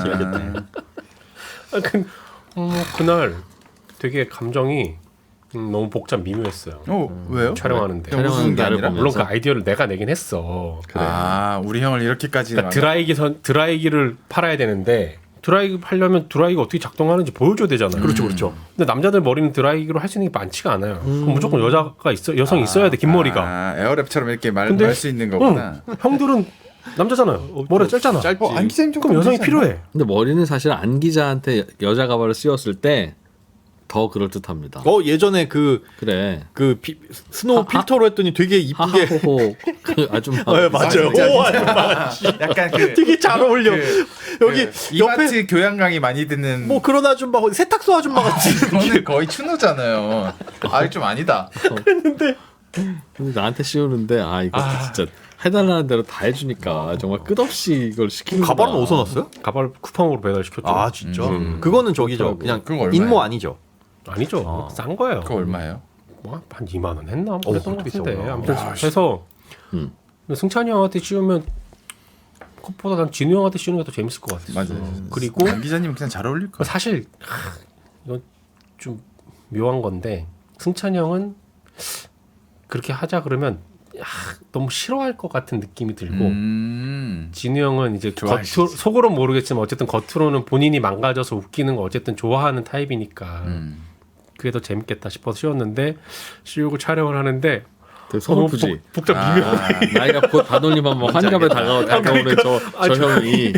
재밌겠다. 그날 되게 감정이 너무 복잡 미묘했어요. 왜요? 촬영하는데. 그냥 웃는 게 나를 아니라? 보면서. 물론 그 아이디어를 내가 내긴 했어. 우리 형을 이렇게까지 그러니까 드라이기를 팔아야 되는데 드라이기 팔려면 드라이기가 어떻게 작동하는지 보여줘야 되잖아요. 그렇죠. 근데 남자들 머리는 드라이기로 할 수 있는 게 많지가 않아요. 그럼 무조건 여성이 있어야 돼. 긴 머리가. 에어랩처럼 이렇게 근데- 말 수 있는 거구나. 형들은 남자잖아요. 머리가 짧잖아. 안 기자님 좀 그럼 여성이 되지 않나? 필요해. 근데 머리는 사실 안 기자한테 여자 가발을 씌웠을 때 더 그럴 듯합니다. 예전에 그래. 스노우 필터로 했더니 되게 이쁘게 하하호호 그 아줌마. 맞아요. 진짜, 오, 약간 그 되게 잘 어울려. 여기 이마트 옆에 교양강의 많이 듣는 뭐 그런 아줌마 세탁소 아줌마 같이 그거는 거의 추노잖아요. 좀 아니다. 근데 나한테 씌우는데 이거 진짜 해달라는 대로 다 해주니까 정말 끝없이 이걸 시키는. 가발은 어디서 났어요? 가발 쿠팡으로 배달시켰죠. 진짜. 그거는 저기죠. 그냥 그거 얼마예요? 인모 아니죠. 아니죠. 싼 거예요. 그거 얼마예요? 뭐 한 2만 원 했나? 뭐 그랬던 것 그렇게 같은데. 비싸구나. 아무튼 해서 근데 승찬이 형한테 씌우면 그것보다 난 진우 형한테 씌우는 게 더 재밌을 것 같아요. 맞아요. 그리고 양 기자님은 그냥 잘 어울릴 거. 사실 이건 좀 묘한 건데 승찬이 형은 그렇게 하자 그러면 너무 싫어할 것 같은 느낌이 들고 진우 형은 이제 좋아할 수 있지. 속으로 모르겠지만 어쨌든 겉으로는 본인이 망가져서 웃기는 거 어쨌든 좋아하는 타입이니까 그게 더 재밌겠다 싶어서 씌웠는데 씌우고 촬영을 하는데 되게 서글프지. 복잡 비교. 나이가 곧 반올림하면 뭐 환갑에 다가오는 저 형이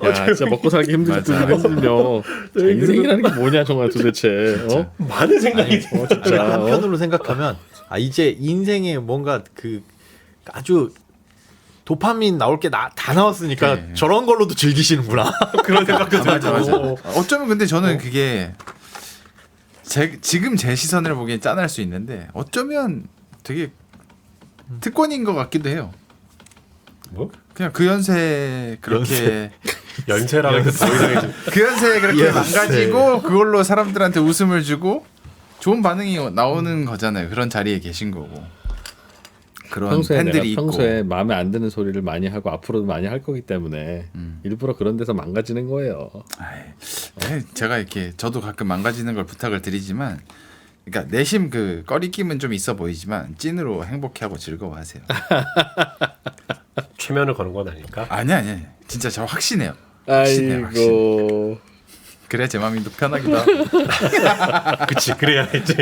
야 진짜 먹고 살기 힘들지 힘들며 인생이라는 게 뭐냐 정말 도대체. 많은 생각이 진짜. 한편으로 생각하면 이제 인생에 뭔가 그 아주 도파민 나올 게 다 나왔으니까 네. 저런 걸로도 즐기시는구나. 그런 생각도 맞아. 들고. 어쩌면 근데 저는 그게 지금 제 시선으로 보기엔 짠할 수 있는데 어쩌면 되게 특권인 것 같기도 해요. 뭐? 그냥 그 연세 그렇게 연세라고 해서 더 이상해지. 그 연세에 그렇게 망가지고 그걸로 사람들한테 웃음을 주고 좋은 반응이 나오는 거잖아요. 그런 자리에 계신 거고 그런 평소에 팬들이 내가 있고 평소에 마음에 안 드는 소리를 많이 하고 앞으로도 많이 할 거기 때문에 일부러 그런 데서 망가지는 거예요. 제가 이렇게 저도 가끔 망가지는 걸 부탁을 드리지만 그러니까 내심 그 꺼리낌은 좀 있어 보이지만 찐으로 행복해하고 즐거워하세요. 최면을 거는 건 아닐까? 아니 진짜 저 확신해요. 확신해요. 아이고. 그래 제 마음이 또 편하기도 하고. 그치 그래야지.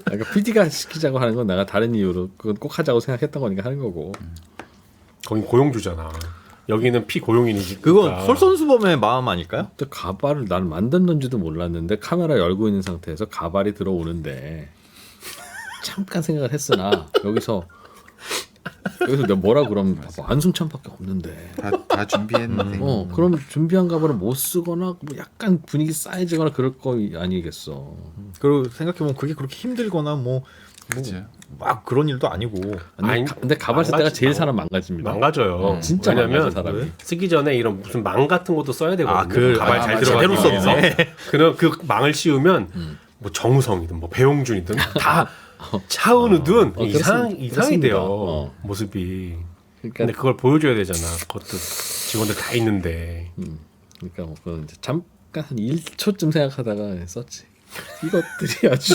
그러니까 PD가 시키자고 하는 건 내가 다른 이유로 그건 꼭 하자고 생각했던 거니까 하는 거고. 거긴 고용주잖아. 여기는 피고용인이지. 그건 솔선수범의 마음 아닐까요? 또 가발을 난 만든 건지도 몰랐는데 카메라 열고 있는 상태에서 가발이 들어오는데 잠깐 생각을 했으나 여기서 내가 뭐라 그러면 안승찬밖에 없는데 다 준비했는데. 그럼 준비한 가발을 못 쓰거나 뭐 약간 분위기 쌓여지거나 그럴 거 아니겠어. 그리고 생각해보면 그게 그렇게 힘들거나 그렇죠. 막 그런 일도 아니고. 근데 가발 쓸 때가 제일 사람 망가집니다. 망가져요. 진짜 왜냐면 망가져, 사람이. 쓰기 전에 이런 무슨 망 같은 것도 써야 되거든요. 가발 잘 제대로 들어가기 위해서. 썼네. 그럼 그 망을 씌우면 뭐 정우성이든 뭐 배용준이든 다 차은우든 이상이 그렇습니다. 돼요. 모습이. 그러니까 근데 그걸 보여줘야 되잖아. 그것도 직원들 다 있는데. 그러니까 뭐 그건 이제 잠깐 한 1초쯤 생각하다가 썼지. 이것들이 아주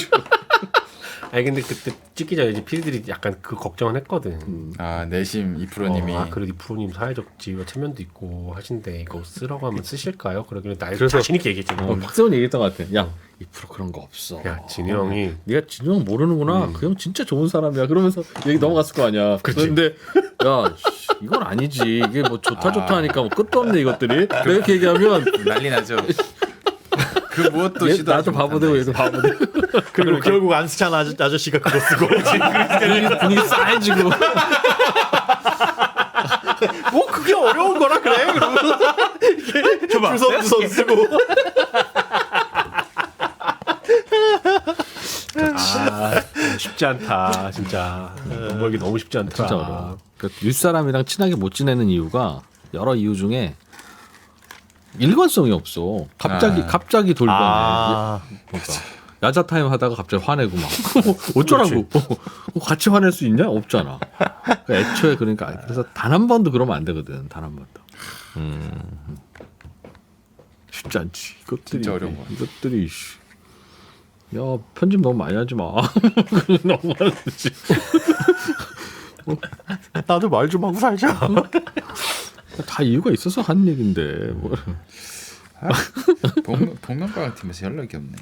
아니 근데 그때 찍기 전에 이제 PD들이 약간 그 걱정을 했거든. 내심 이 프로님이 그래도 이 프로님 사회적 지위와 체면도 있고 하신데 이거 쓰라고 하면 쓰실까요? 그러길래 나 그래서- 자신 있게 얘기했지. 박세훈 얘기했던 것 같아. 야, 이 프로 그런 거 없어. 야 진우 형이 네가 진우 형 모르는구나. 그 형 진짜 좋은 사람이야. 그러면서 얘기 넘어갔을 거 아니야. 그런데 야, 이건 아니지. 이게 뭐 좋다 하니까 뭐 끝도 없네 이것들이. 내가 이렇게 얘기하면 난리 나죠. 그 무엇도 얘 시도 나도 바보 되고 얘도 바보 되고. 그리고 결국 안승찬 아저씨가 그거 쓰고. 분위기 싸해지고. 뭐 그게 어려운 거라 그래? 그러면서 주섬 쓰고. 쉽지 않다 진짜. 넘어가기 너무 쉽지 않더라. 진짜 어려워. 그러니까 윗사람이랑 친하게 못 지내는 이유가 여러 이유 중에 일관성이 없어. 갑자기 돌변해. 그러니까 야자 타임 하다가 갑자기 화내고 막 어쩌라고? 같이 화낼 수 있냐? 없잖아. 그러니까 애초에 그러니까 그래서 단 한 번도 그러면 안 되거든. 단 한 번도. 쉽지 않지. 이것들이 진짜 어려운 거야. 이것들이. 야 편집 너무 많이 하지 마. 너무 많지. 나도 말 좀 하고 살자. 다 이유가 있어서 한 얘긴데. 뭐. 복면가왕 팀에서 연락이 없네.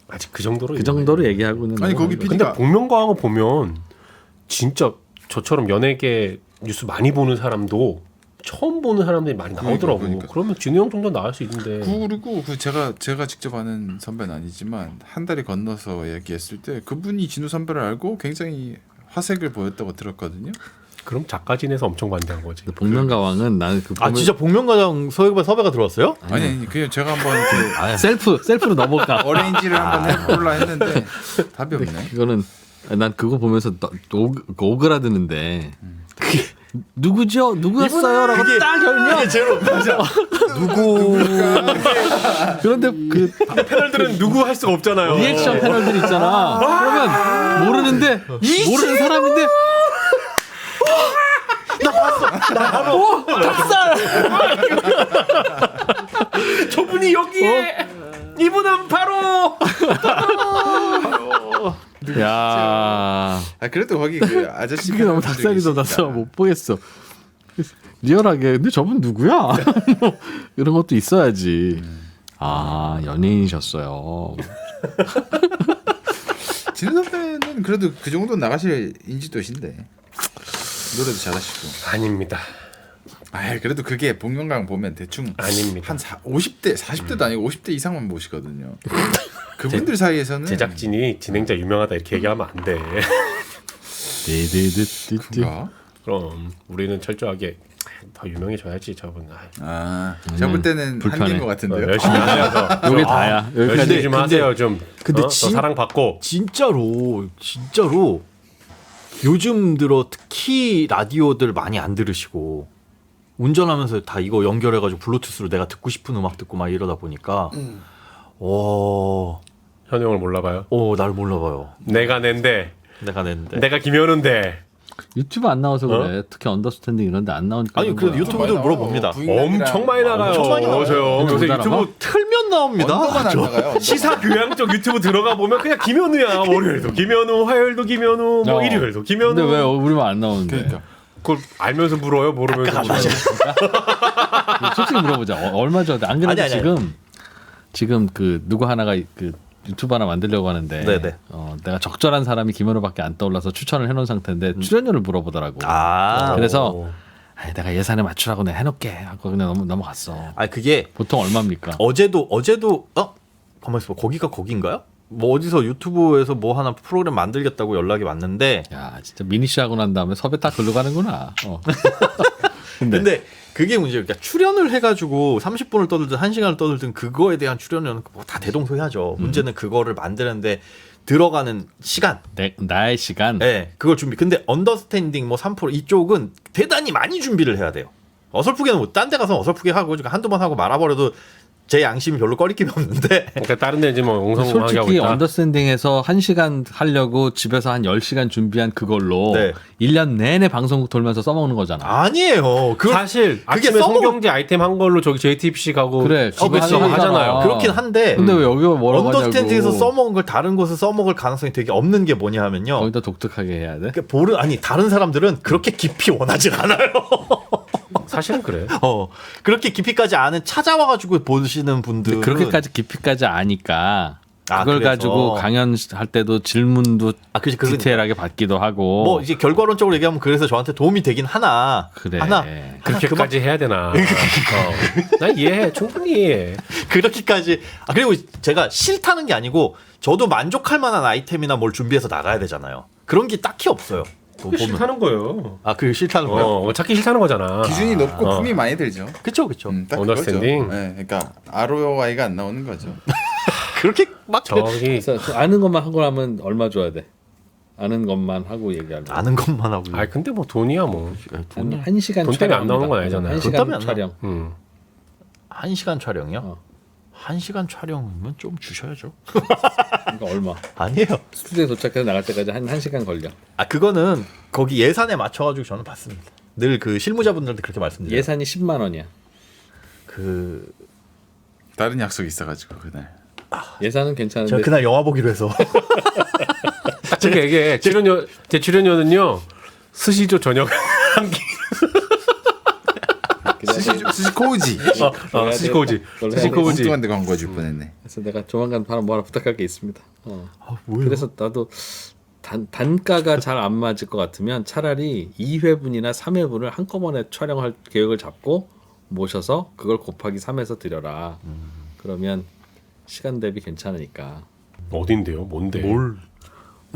아직 그 정도로 그 정도로 얘기하고는. 아니 거기 근데 PD가 복면가왕을 보면 진짜 저처럼 연예계 뉴스 많이 보는 사람도 처음 보는 사람들이 많이 나오더라고. 그러니까. 그러면 진우 형 정도 나올 수 있는데. 그리고 그 제가 직접 아는 선배는 아니지만 한 달이 건너서 얘기했을 때 그분이 진우 선배를 알고 굉장히 화색을 보였다고 들었거든요. 그럼 작가진에서 엄청 반대한 거지. 복면가왕은 나는 그 아 진짜 복면가왕 섭외가 들어왔어요? 아니 그냥 제가 한번 그 셀프로 넣어볼까? 어레인지를 한번 해보려 했는데 답이 없네. 그거는 난 그거 보면서 오그라드는데 그게 누구죠? 누구였어요?라고 딱 열면 제로 맞아. 누구? 그런데 그 패널들은 누구 할 수가 없잖아요. 리액션 패널들 있잖아. 그러면 모르는데 모르는 사람인데 저분이 여기에 이분은 바로 야 아 그래도 거기 그 아저씨 그게 너무 분들이 닭살이 계시니까. 돋아서 못 보겠어. 리얼하게 근데 저분 누구야? 뭐 이런 것도 있어야지. 아 연예인이셨어요. 진우 선배는 그래도 그 정도 나가실 인지도신데 노래도 잘하시고. 아닙니다. 아 그래도 그게 복면가왕 보면 대충 아닙니다. 한 50대 40대도 아니고 50대 이상만 모시거든요. 그분들 사이에서는 제작진이 진행자 유명하다 이렇게 얘기하면 안 돼. 띠디디디디. 그런가? 그럼 우리는 철저하게 더 유명해져야지 저분. 제가 볼 때는 불편해. 한계인 것 같은데요. 열심히 하세요. 요게 다야. 여기까지. 열심히 좀 하세요 좀. 근데 더 사랑받고. 진짜로 요즘 들어 특히 라디오들 많이 안 들으시고 운전하면서 다 이거 연결해가지고 블루투스로 내가 듣고 싶은 음악 듣고 막 이러다 보니까 현우 형을 몰라봐요. 날 몰라봐요. 내가 낸데. 내가 냈는데. 내가 김현우인데. 유튜브 안 나와서 그래. 특히 언더스탠딩 이런데 안 나오니까. 아니 그런 그래도 거야. 유튜브도 물어봅니다. 엄청 많이 나가요. 엄청 많이 나가요. 저 근데 요새 못 알아봐? 유튜브 틀면 나옵니다. 언더만 안 나가요. 시사 교양 쪽 유튜브 들어가 보면 그냥 김현우야. 월요일도 김현우, 화요일도 김현우, 뭐 일요일도 김현우. 근데 왜 우리만 안 나오는데? 그러니까 그걸 알면서 물어요, 모르면서 물어요. 솔직히 물어보자. 얼마 전에 안 그래도 아니. 지금 그 누구 하나가 그 유튜브 하나 만들려고 하는데 네네. 내가 적절한 사람이 김현우밖에 안 떠올라서 추천을 해놓은 상태인데 출연료를 물어보더라고. 그래서 내가 예산에 맞추라고 내가 해놓게 하고 그냥 넘어갔어. 그게 보통 얼마입니까? 어제도 가만 있어봐. 거기가 거긴가요? 뭐 어디서 유튜브에서 뭐 하나 프로그램 만들겠다고 연락이 왔는데 야 진짜 미니쇼 하고 난 다음에 섭외 딱 글로 가는구나. 근데 그게 문제예요. 그러니까 출연을 해가지고 30분을 떠들든 1시간을 떠들든 그거에 대한 출연료는 뭐 다 대동소이하죠. 문제는 그거를 만드는데 들어가는 시간. 나의 시간. 네, 그걸 준비. 근데 언더스탠딩 뭐 3% 이쪽은 대단히 많이 준비를 해야 돼요. 어설프게는 뭐 딴 데 가서 어설프게 하고 한두 번 하고 말아버려도 제 양심이 별로 꺼리낌이 없는데. 그러니까 다른 데 이제 뭐 엉성하게 하고 솔직히 있다. 언더스탠딩에서 1시간 하려고 집에서 한 10시간 준비한 그걸로 네. 1년 내내 방송국 돌면서 써먹는 거잖아. 아니에요. 사실 그게 아침에 써먹은- 성경제 아이템 한 걸로 저기 JTBC 가고 그래, 집에서 그거 하잖아요. 그렇긴 한데. 근데 왜 여기가 뭐라고 하냐고. 언더스탠딩에서 써먹은 걸 다른 곳에서 써먹을 가능성이 되게 없는 게 뭐냐 하면요. 거기다 독특하게 해야 돼? 다른 사람들은 그렇게 깊이 원하진 않아요. 사실은 그래. 그렇게 깊이까지 아는 찾아와가지고 보시는 분들은 그렇게까지 깊이까지 아니까 그걸 그래서. 가지고 강연할 때도 질문도 그치, 디테일하게 받기도 하고 뭐 이제 결과론적으로 얘기하면 그래서 저한테 도움이 되긴 하나. 그래. 그렇게까지 해야 되나? 나 이해해, 충분히 이해해. 그렇게까지. 그리고 제가 싫다는 게 아니고 저도 만족할 만한 아이템이나 뭘 준비해서 나가야 되잖아요. 그런 게 딱히 없어요. 그게 싫다는 거예요. 그게 싫다는 거예요. 찾기 싫다는 거잖아. 기준이 높고 품이 많이 들죠. 그쵸. 딱 언더스탠딩? 그거죠. 네, 그러니까 ROI가 안 나오는 거죠. 그렇게 막 저기 그래서 아는 것만 하고 나면 얼마 줘야 돼? 아는 것만 하고 얘기하면 아는 것만 하고. 근데 뭐 돈이야 뭐. 한 시간 돈 때문에 안 나오는 건 아니잖아요. 한 돈 때문에 시간 안 촬영. 1시간 촬영이요? 어. 1시간 촬영이면 좀 주셔야죠. 그러니까 얼마? 아니에요. 스튜디오에 도착해서 나갈 때까지 한 시간 걸려. 그거는 거기 예산에 맞춰가지고 저는 받습니다. 늘 그 실무자분들한테 그렇게 말씀드려요. 예산이 10만 원이야. 다른 약속이 있어가지고 그날. 예산은 괜찮은데 제가 그날 영화 보기로 해서. 이게 제 출연료는요 스시조 저녁 한 끼. 스시코우지. 스시코우지. 그걸로 해야 돼. 스시코우지. 엉뚱한 데 광고 해줄 뻔했네. 그래서 내가 조만간 뭐 하나 부탁할 게 있습니다. 뭐예요? 그래서 나도 단가가 잘 안 맞을 것 같으면 차라리 2회분이나 3회분을 한꺼번에 촬영할 계획을 잡고 모셔서 그걸 곱하기 3해서 드려라. 그러면 시간 대비 괜찮으니까. 어딘데요? 뭔데?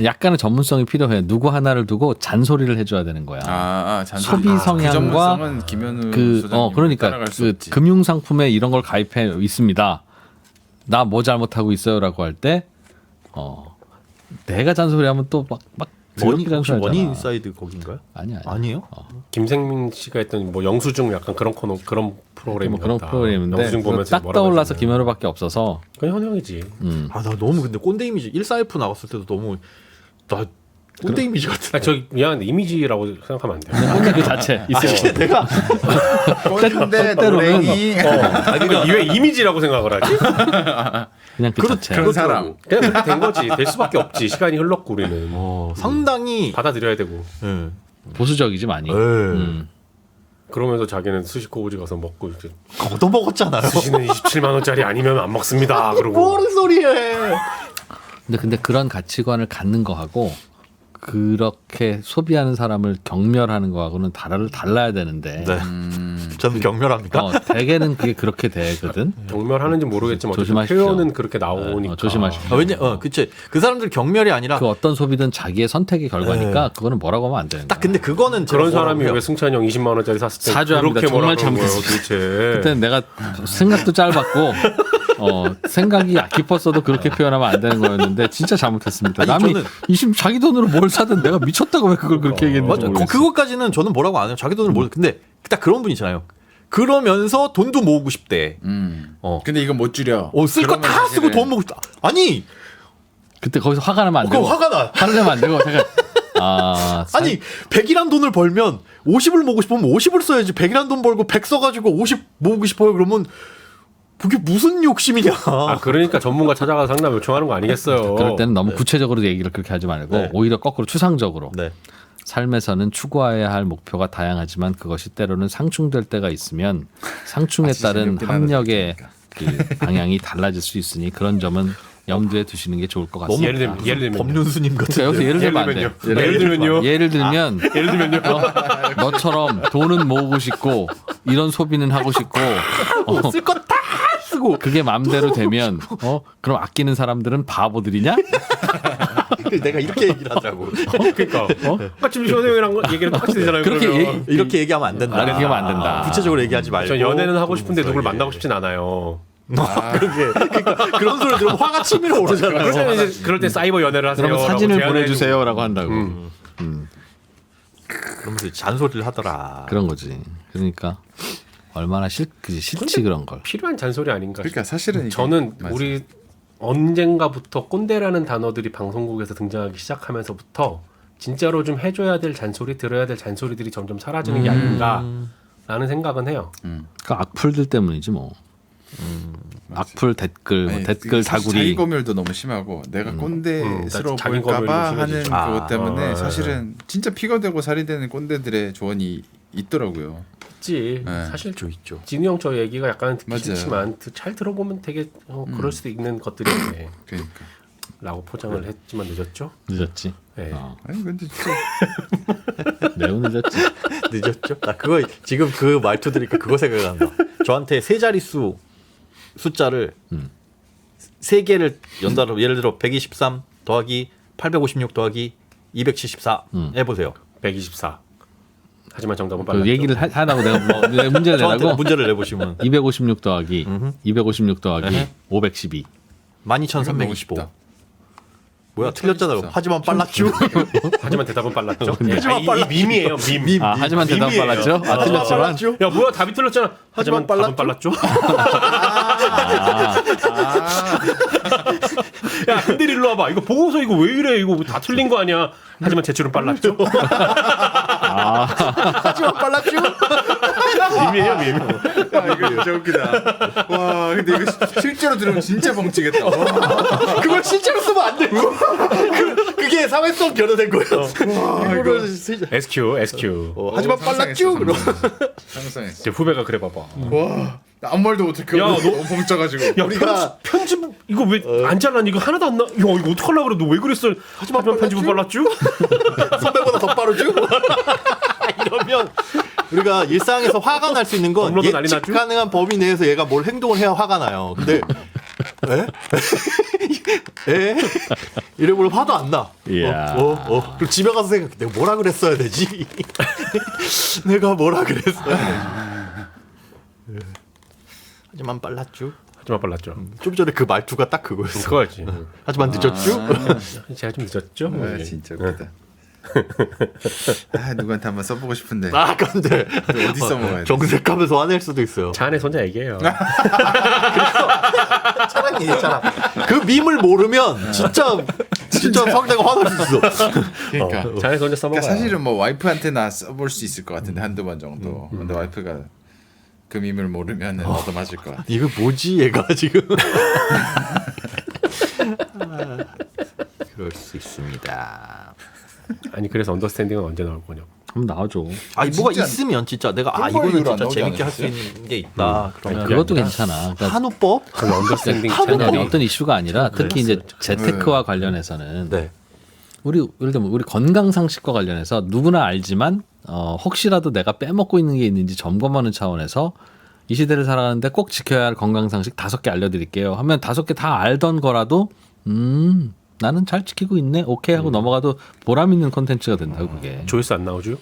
약간의 전문성이 필요해. 누구 하나를 두고 잔소리를 해줘야 되는 거야. 잔소리. 소비 성향과 그 전문성은 김현우 소장님 그러니까 따라갈 수 그 없지. 금융 상품에 이런 걸 가입해 있습니다. 나 뭐 잘못하고 있어요라고 할 때 내가 잔소리하면 또 막 원이 혹시 잔소리하잖아. 원이 인사이드 거긴가요? 아니야. 아니에요? 김생민 씨가 했던 뭐 영수증 약간 그런 코너 그런 프로그램 뭐 그런 프로그램인데 영수증 그거 보면서 딱 뭐라고 떠올라서 했잖아요. 김현우밖에 없어서 그건 현영이지. 아 나 너무 근데 꼰대 이미지 14F 나갔을 때도 너무 나 꼰대 이미지 같은. 아, 저 미안한데 이미지라고 생각하면 안 돼요. 꼰대 그 자체 있어요. 내가 꼰대 노랭이. 아니 그러니까 왜 이미지라고 생각을 하지? 그냥 그 자체. 그런 사람. 그냥 그렇게 된 거지. 될 수밖에 없지. 시간이 흘렀고 우리는 상당히 받아들여야 되고. 예. 보수적이지 많이. 예. 그러면서 자기는 스시코우지 가서 먹고 이제 얻어먹었잖아요. 스시는 27만 원짜리 아니면 안 먹습니다. 그러고 뭐는 소리해? 근데 그런 가치관을 갖는 거하고 그렇게 소비하는 사람을 경멸하는 거하고는 달라야 되는데. 네. 저는 경멸합니까? 대개는 그게 그렇게 되거든. 경멸하는지 모르겠지만 어쨌든 조심하십시오. 표현은 그렇게 나오니까. 조심하십시오. 그치. 그 사람들 경멸이 아니라 그 어떤 소비든 자기의 선택의 결과니까 그거는 뭐라고 하면 안 되는 거야. 딱 근데 그거는 제가 그런 사람이 뭐라고 왜 해요? 승찬이 형 20만 원짜리 샀을 때 사죄합니다. 그렇게 뭐라 정말 그런 거예요 잘못했습니다. 도대체. 그때는 내가 생각도 짧았고 생각이 깊었어도 그렇게 표현하면 안 되는 거였는데 진짜 잘못했습니다. 아니, 남이 저는- 자기 돈으로 뭘 사든 내가 미쳤다고 왜 그걸 그렇게 얘기했는지 맞아. 모르겠어. 그것까지는 저는 뭐라고 안 해요. 자기 돈을 모르. 근데 딱 그런 분 있잖아요. 그러면서 돈도 모으고 싶대. 근데 이건 못 줄여. 쓸 거 다 그러면 쓰고 사실은- 돈 모으고 싶다. 아니, 그때 거기서 화가 나면 안 그거 되고. 화가 나. 화를 내면 안 되고 잠깐. 아니 100이란 돈을 벌면 50을 모으고 싶으면 50을 써야지. 100이란 돈 벌고 100 써가지고 50 모으고 싶어요. 그러면 그게 무슨 욕심이냐. 아 그러니까 전문가 찾아가서 상담 요청하는 거 아니겠어요. 그럴 때는 너무 구체적으로 얘기를 그렇게 하지 말고 네. 오히려 거꾸로 추상적으로. 네. 삶에서는 추구해야 할 목표가 다양하지만 그것이 때로는 상충될 때가 있으면 상충에 따른 재미없긴 합력의 그 방향이 달라질 수 있으니 그런 점은 염두에 두시는 게 좋을 것 같습니다. 예를 들면 법륜스님 같은. 그러니까 여기서 예를 들면 안 돼. 예를 들면요. 예를 들면 너처럼 돈은 모으고 싶고 이런 소비는 하고 싶고 쓸 거 다 쓰고. 그게 마음대로 되면 그럼 아끼는 사람들은 바보들이냐? 내가 이렇게 얘기를 하자고. 그러니까 지금 현영이랑 얘기를 똑같이 되잖아요. 그렇게 그러면. 이렇게 얘기하면 안 된다. 그렇게 하면 안 된다. 구체적으로 얘기하지 말고. 전 연애는 하고 싶은데 누굴 만나고 싶진 않아요. 그런 소리 들으면 화가 치밀어 오르잖아요. 그러면 이제 그럴 때 사이버 연애를 하세요. 그러면 사진을 보내주세요라고 한다고. 그러면서 잔소리를 하더라. 그런 거지. 그러니까 얼마나 싫지 그런 걸. 필요한 잔소리 아닌가. 그러니까 사실은 이게 저는 맞아. 우리 언젠가부터 꼰대라는 단어들이 방송국에서 등장하기 시작하면서부터 진짜로 좀 해줘야 될 잔소리, 들어야 될 잔소리들이 점점 사라지는 게 아닌가라는 생각은 해요. 그 악플들 때문이지 뭐. 악플 댓글 아니, 댓글 사실 다구리. 자기 검열도 너무 심하고 내가 꼰대스러워 자기 보일까봐 검열도 하는 심해지죠. 그것 때문에 아, 사실은 진짜 피가 되고 살이 되는 꼰대들의 조언이 있더라고요. 있지. 네. 사실 있죠. 진우 형 저 얘기가 약간 듣기 맞아요. 싫지만 잘 들어보면 되게 그럴 수도 있는 것들인데 그러니까. 라고 포장을 했지만 늦었죠. 늦었지. 네. 아니 근데 진짜 매우 늦었지. 늦었죠? 나 그거 지금 그 말투 들으니까 그거 생각난다. 저한테 세 자릿수 숫자를 세 개를 연달아 예를 들어 123 더하기 856 더하기 274 해보세요. 124. 하지만 정답은 그 빨랐죠. 얘기를 하라고 내가 문제를 저한테 내라고. 문제를 내보시면 256 더하기 256 더하기 에헤. 512. 12,325. 뭐야 틀렸잖아요. 진짜. 하지만 빨랐죠. 하지만 대답은 빨랐죠. 하지만 이 밈이에요. 밈. 하지만 대답 밈이에요. 빨랐죠. 틀렸지만. 빨랐죠. 야 뭐야 답이 틀렸잖아. 하지만 답은 빨랐죠? 빨랐죠. 야 근데 일로 와봐. 이거 보고서 이거 왜 이래? 이거 다 틀린 거 아니야? 하지만 제출은 빨랐죠. 하지만 빨랐죠. 밈이에요 밈. 야, 이거 진짜 웃기다. 와 근데 이거 실제로 들으면 진짜 뻥치겠다. 와. 그걸 실제로 쓰면 안 돼요. 그게 사회성 변화된 거예요. 이거를 SQ. 하지만 빨랐죠. 그럼. 상상했어. 제 후배가 그래 봐봐. 와, 나 아무 말도 못해. 야, 너- 너무 뭉쳐가지고. 야, 우리가- 편집 이거 왜 안 잘랐니? 이거 하나도 안 나. 야, 이거 어떡하려고 그래? 너 왜 그랬어? 하지만 편집은 빨랐죠? 선배보다 더 빠르죠? 이러면 우리가 일상에서 화가 날 수 있는 건 업로드 난리 예측 나죠? 가능한 범위 내에서 얘가 뭘 행동을 해야 화가 나요. 근데 에? 에? 이래버리면 화도 안 나. 이야. 그리고 집에 가서 생각해. 내가 뭐라 그랬어야 되지? 내가 뭐라 그랬어야 되지? 하지만 빨랐죠. 하지만 빨랐죠. 좀 전에 그 말투가 딱 그거였어. 그거지. 하지만 늦었죠? 제가 좀 늦었죠? 아, 예. 진짜 웃기다. 아, 누구한테 한번 써보고 싶은데 아, 근데 어디 써먹어야 돼? 정색하면서 화낼 수도 있어요. 차 안에서 혼자 얘기해요. 차라리 얘기했잖아. 그 밈을 모르면 진짜 상대가 화날 수 있어. 그러니까. 차 안에서 혼자 써먹어요. 그러니까 사실은 뭐 와이프한테나 써볼 수 있을 것 같은데 한두 번 정도. 근데 와이프가 그 밈을 모르면 얻어맞을 것 같아. 이거 뭐지 얘가 지금? 그럴 수 있습니다. 아니 그래서 언더스탠딩은 언제 나올 거냐고. 한번 나와줘. 아니 뭐가 진짜 있으면 진짜 내가 그런 이거는 이유로 안 진짜 나오지 재밌게 할 수 않았어요? 있는 게 있다. 그러면 그게 그것도 아니라 괜찮아. 그러니까 한우법? 그 언더스탠딩 그러니까 채널이 어떤 이슈가 아니라 특히 이제 재테크와 관련해서는 네. 우리 예를 들면 우리 건강 상식과 관련해서 누구나 알지만 혹시라도 내가 빼먹고 있는 게 있는지 점검하는 차원에서 이 시대를 살아가는데 꼭 지켜야 할 건강 상식 5개 알려드릴게요. 하면 5개 다 알던 거라도 나는 잘 지키고 있네. 오케이 하고 넘어가도 보람 있는 콘텐츠가 된다고 그게. 조회수 안 나오죠?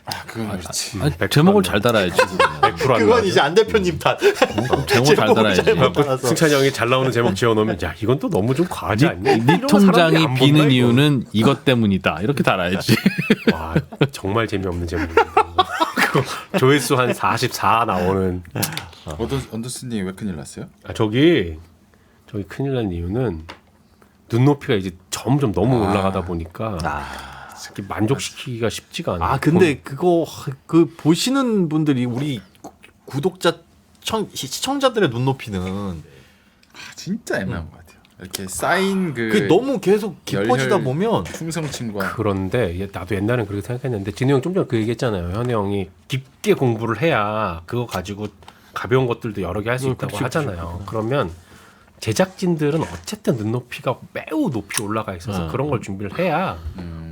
아, 그건 그렇지. 아니, 제목을 잘 달아야지. 100%안 그건 나오죠. 이제 안 대표님 탓. 제목을 잘 달아야지. 잘못 달아서. 승찬이 형이 잘 나오는 제목 지어놓으면 야 이건 또 너무 좀 과하지 않냐? 네 통장이 비는 이유는 이것 때문이다. 이렇게 달아야지. 와 정말 재미없는 제목인데 그거 조회수 한 44 나오는 언더스님 왜 큰일 났어요? 아, 저기 큰일 난 이유는 눈높이가 이제 점점 너무 올라가다 보니까 이렇게 만족시키기가 쉽지가 않아요. 아 근데 그거 그 보시는 분들이 우리 구독자 시청자들의 눈높이는 아, 진짜 애매한 것 같아요. 이렇게 쌓인 그 너무 계속 깊어지다 열혈 보면 충성친과 그런데 나도 옛날엔 그렇게 생각했는데 진우 형 좀 전에 그 얘기했잖아요. 현우 형이 깊게 공부를 해야 그거 가지고 가벼운 것들도 여러 개 할 수 있다고 하잖아요. 그러면 제작진들은 어쨌든 눈높이가 매우 높이 올라가 있어서 그런 걸 준비를 해야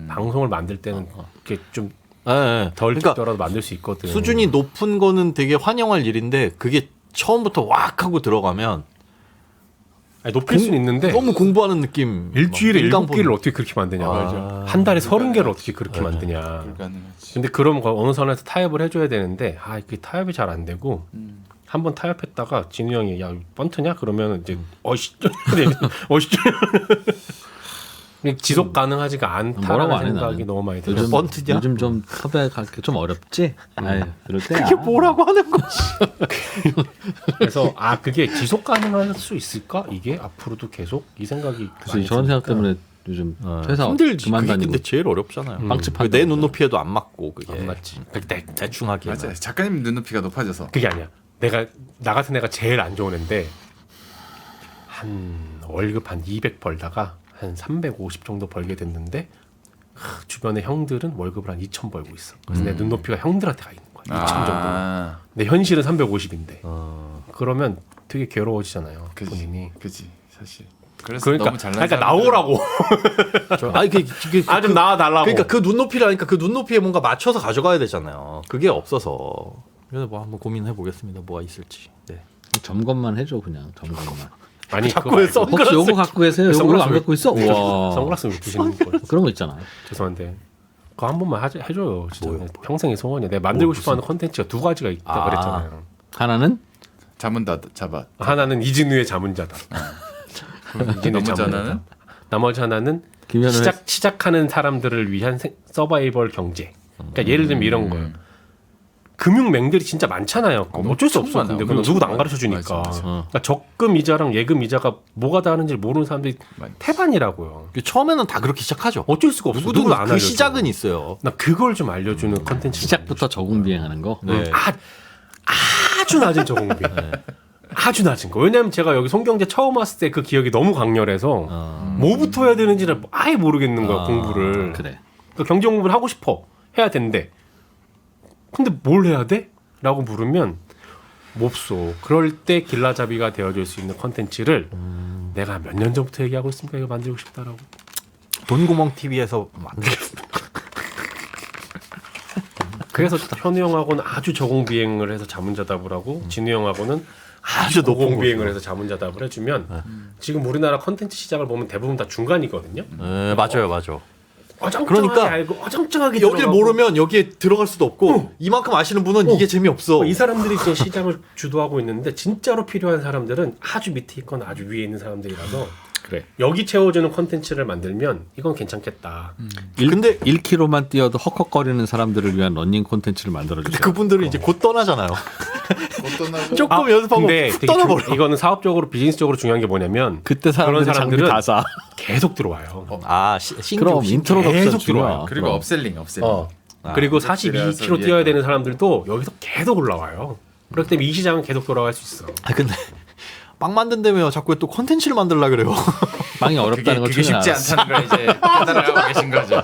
방송을 만들 때는 이렇게 좀 덜 그러니까 찍더라도 만들 수 있거든. 수준이 높은 거는 되게 환영할 일인데 그게 처음부터 왁 하고 들어가면 아니, 높일 수는 있는데 너무 공부하는 느낌. 일주일에 막 일강 7개를 보는- 어떻게 그렇게 만드냐. 아. 한 달에 30개를 어떻게 그렇게 만드냐. 불가능하지. 근데 그럼 어느 선에서 타협을 해줘야 되는데 이게 타협이 잘 안 되고 한번 타협했다가 진우 형이 야 번트냐 그러면 이제 지속 가능하지가 뭐라고 않다라는 안 해, 생각이 나는. 너무 많이 들어요. 요즘 번트냐? 요즘 좀 섭외하기 좀 어렵지. 아유, 그럴 때야. 이게 뭐라고 하는 거지? 그래서 그게 지속 가능할 수 있을까 이게 앞으로도 계속 이 생각이 그래서 많이 저런 생각 드니까. 때문에 요즘 회사 힘들지. 그만 그게 다니고 근데 제일 어렵잖아요. 빵집 그내 눈높이에도 안 맞고 그게 안 맞지. 대충 하기에는. 맞아요. 작가님 눈높이가 높아져서 그게 아니야. 나 같은 애가 제일 안 좋은 애인데 한 월급 한 200 벌다가 한 350 정도 벌게 됐는데 주변의 형들은 월급을 한 2,000 벌고 있어. 그래서 내 눈높이가 형들한테 가 있는 거야. 2,000 정도. 근데 현실은 350인데. 그러면 되게 괴로워지잖아요. 그지. 본인이. 그지 사실. 그래서 그러니까 너무 잘난 그러니까 사람들은 나오라고. 아니 좀 나와달라고. 그러니까 그 눈높이라니까 그 눈높이에 뭔가 맞춰서 가져가야 되잖아요. 그게 없어서. 그래서 뭐 한번 고민해 보겠습니다. 뭐가 있을지. 네. 점검만 해줘 그냥 점검만. 아니 자꾸 그거 왜 말고 혹시 요거 갖고 계세요? 요거 안 선글라스 갖고 있어? 와. 선글라스 왜 끼시는 거예요? 그런 거 있잖아. 죄송한데 그거 한 번만 해줘요. 진짜 평생의 소원이야. 내가 만들고 싶어하는 콘텐츠가 2가지가 있다 그랬잖아요. 하나는 자문 다 잡아. 하나는 이진우의 자문자다. 이진우의 나머지 자문자다. 하나는? 나머지 하나는 김현우의 시작하는 사람들을 위한 서바이벌 경제. 그러니까 예를 들면 이런 거예요. 금융맹들이 진짜 많잖아요. 어쩔 수 없어. 많아요. 근데 그건 엄청 누구도 안 많아요. 가르쳐 주니까. 맞아. 그러니까 적금 이자랑 예금 이자가 뭐가 다른지 모르는 사람들이 많이. 태반이라고요. 처음에는 다 그렇게 시작하죠. 어쩔 수가 없어. 누구든 누구도 안 그 알려줘. 시작은 있어요. 나 그걸 좀 알려주는 컨텐츠. 시작부터 적응 비행하는 거. 네. 아주 낮은 적응비. 아주 낮은 거. 왜냐면 제가 여기 송경제 처음 왔을 때 그 기억이 너무 강렬해서 뭐부터 해야 되는지를 아예 모르겠는 거야 공부를. 그래. 그러니까 경제 공부를 하고 싶어 해야 되는데 근데 뭘 해야 돼? 라고 물으면 몹소. 그럴 때 길라잡이가 되어줄 수 있는 컨텐츠를 내가 몇 년 전부터 얘기하고 있습니까? 이거 만들고 싶다라고. 돈구멍 TV에서 만들겠습니다. 그래서 현우 형하고는 아주 저공비행을 해서 자문자답을 하고 진우 형하고는 아주 높은 고공비행을 해서 자문자답을 해주면 지금 우리나라 컨텐츠 시장을 보면 대부분 다 중간이거든요. 네, 맞아요, 맞아. 어정쩡하게 그러니까 알고 어정쩡하게 여기를 들어가고. 모르면 여기에 들어갈 수도 없고 이만큼 아시는 분은 이게 재미없어. 이 사람들이 이제 시장을 주도하고 있는데 진짜로 필요한 사람들은 아주 밑에 있거나 아주 위에 있는 사람들이라서 그래. 여기 채워주는 컨텐츠를 만들면 이건 괜찮겠다. 근데 1km만 뛰어도 헉헉거리는 사람들을 위한 러닝 콘텐츠를 만들어주세요. 그분들은 이제 곧 떠나잖아요. 못 떠나고 조금 연습하고 근데 훅 되게 떠나버려. 이거는 사업적으로 비즈니스적으로 중요한 게 뭐냐면 그때 그런 사람들이 장비 사람들은 다 사. 계속 들어와요. 아, 신규 그럼 인트로덕션 계속 중요해. 들어와요. 그리고 그럼. 업셀링. 그리고 그래서 42km 위에 뛰어야 되는 사람들도 여기서 계속 올라와요. 그렇기 때문에 이 시장은 계속 돌아갈 수 있어. 아, 근데 빵 만든다며 자꾸 또 컨텐츠를 만들라 그래요. 빵이 어렵다는 걸 그게 최근에 쉽지 알았어. 않다는 걸 이제 깨달아가고 계신 거죠.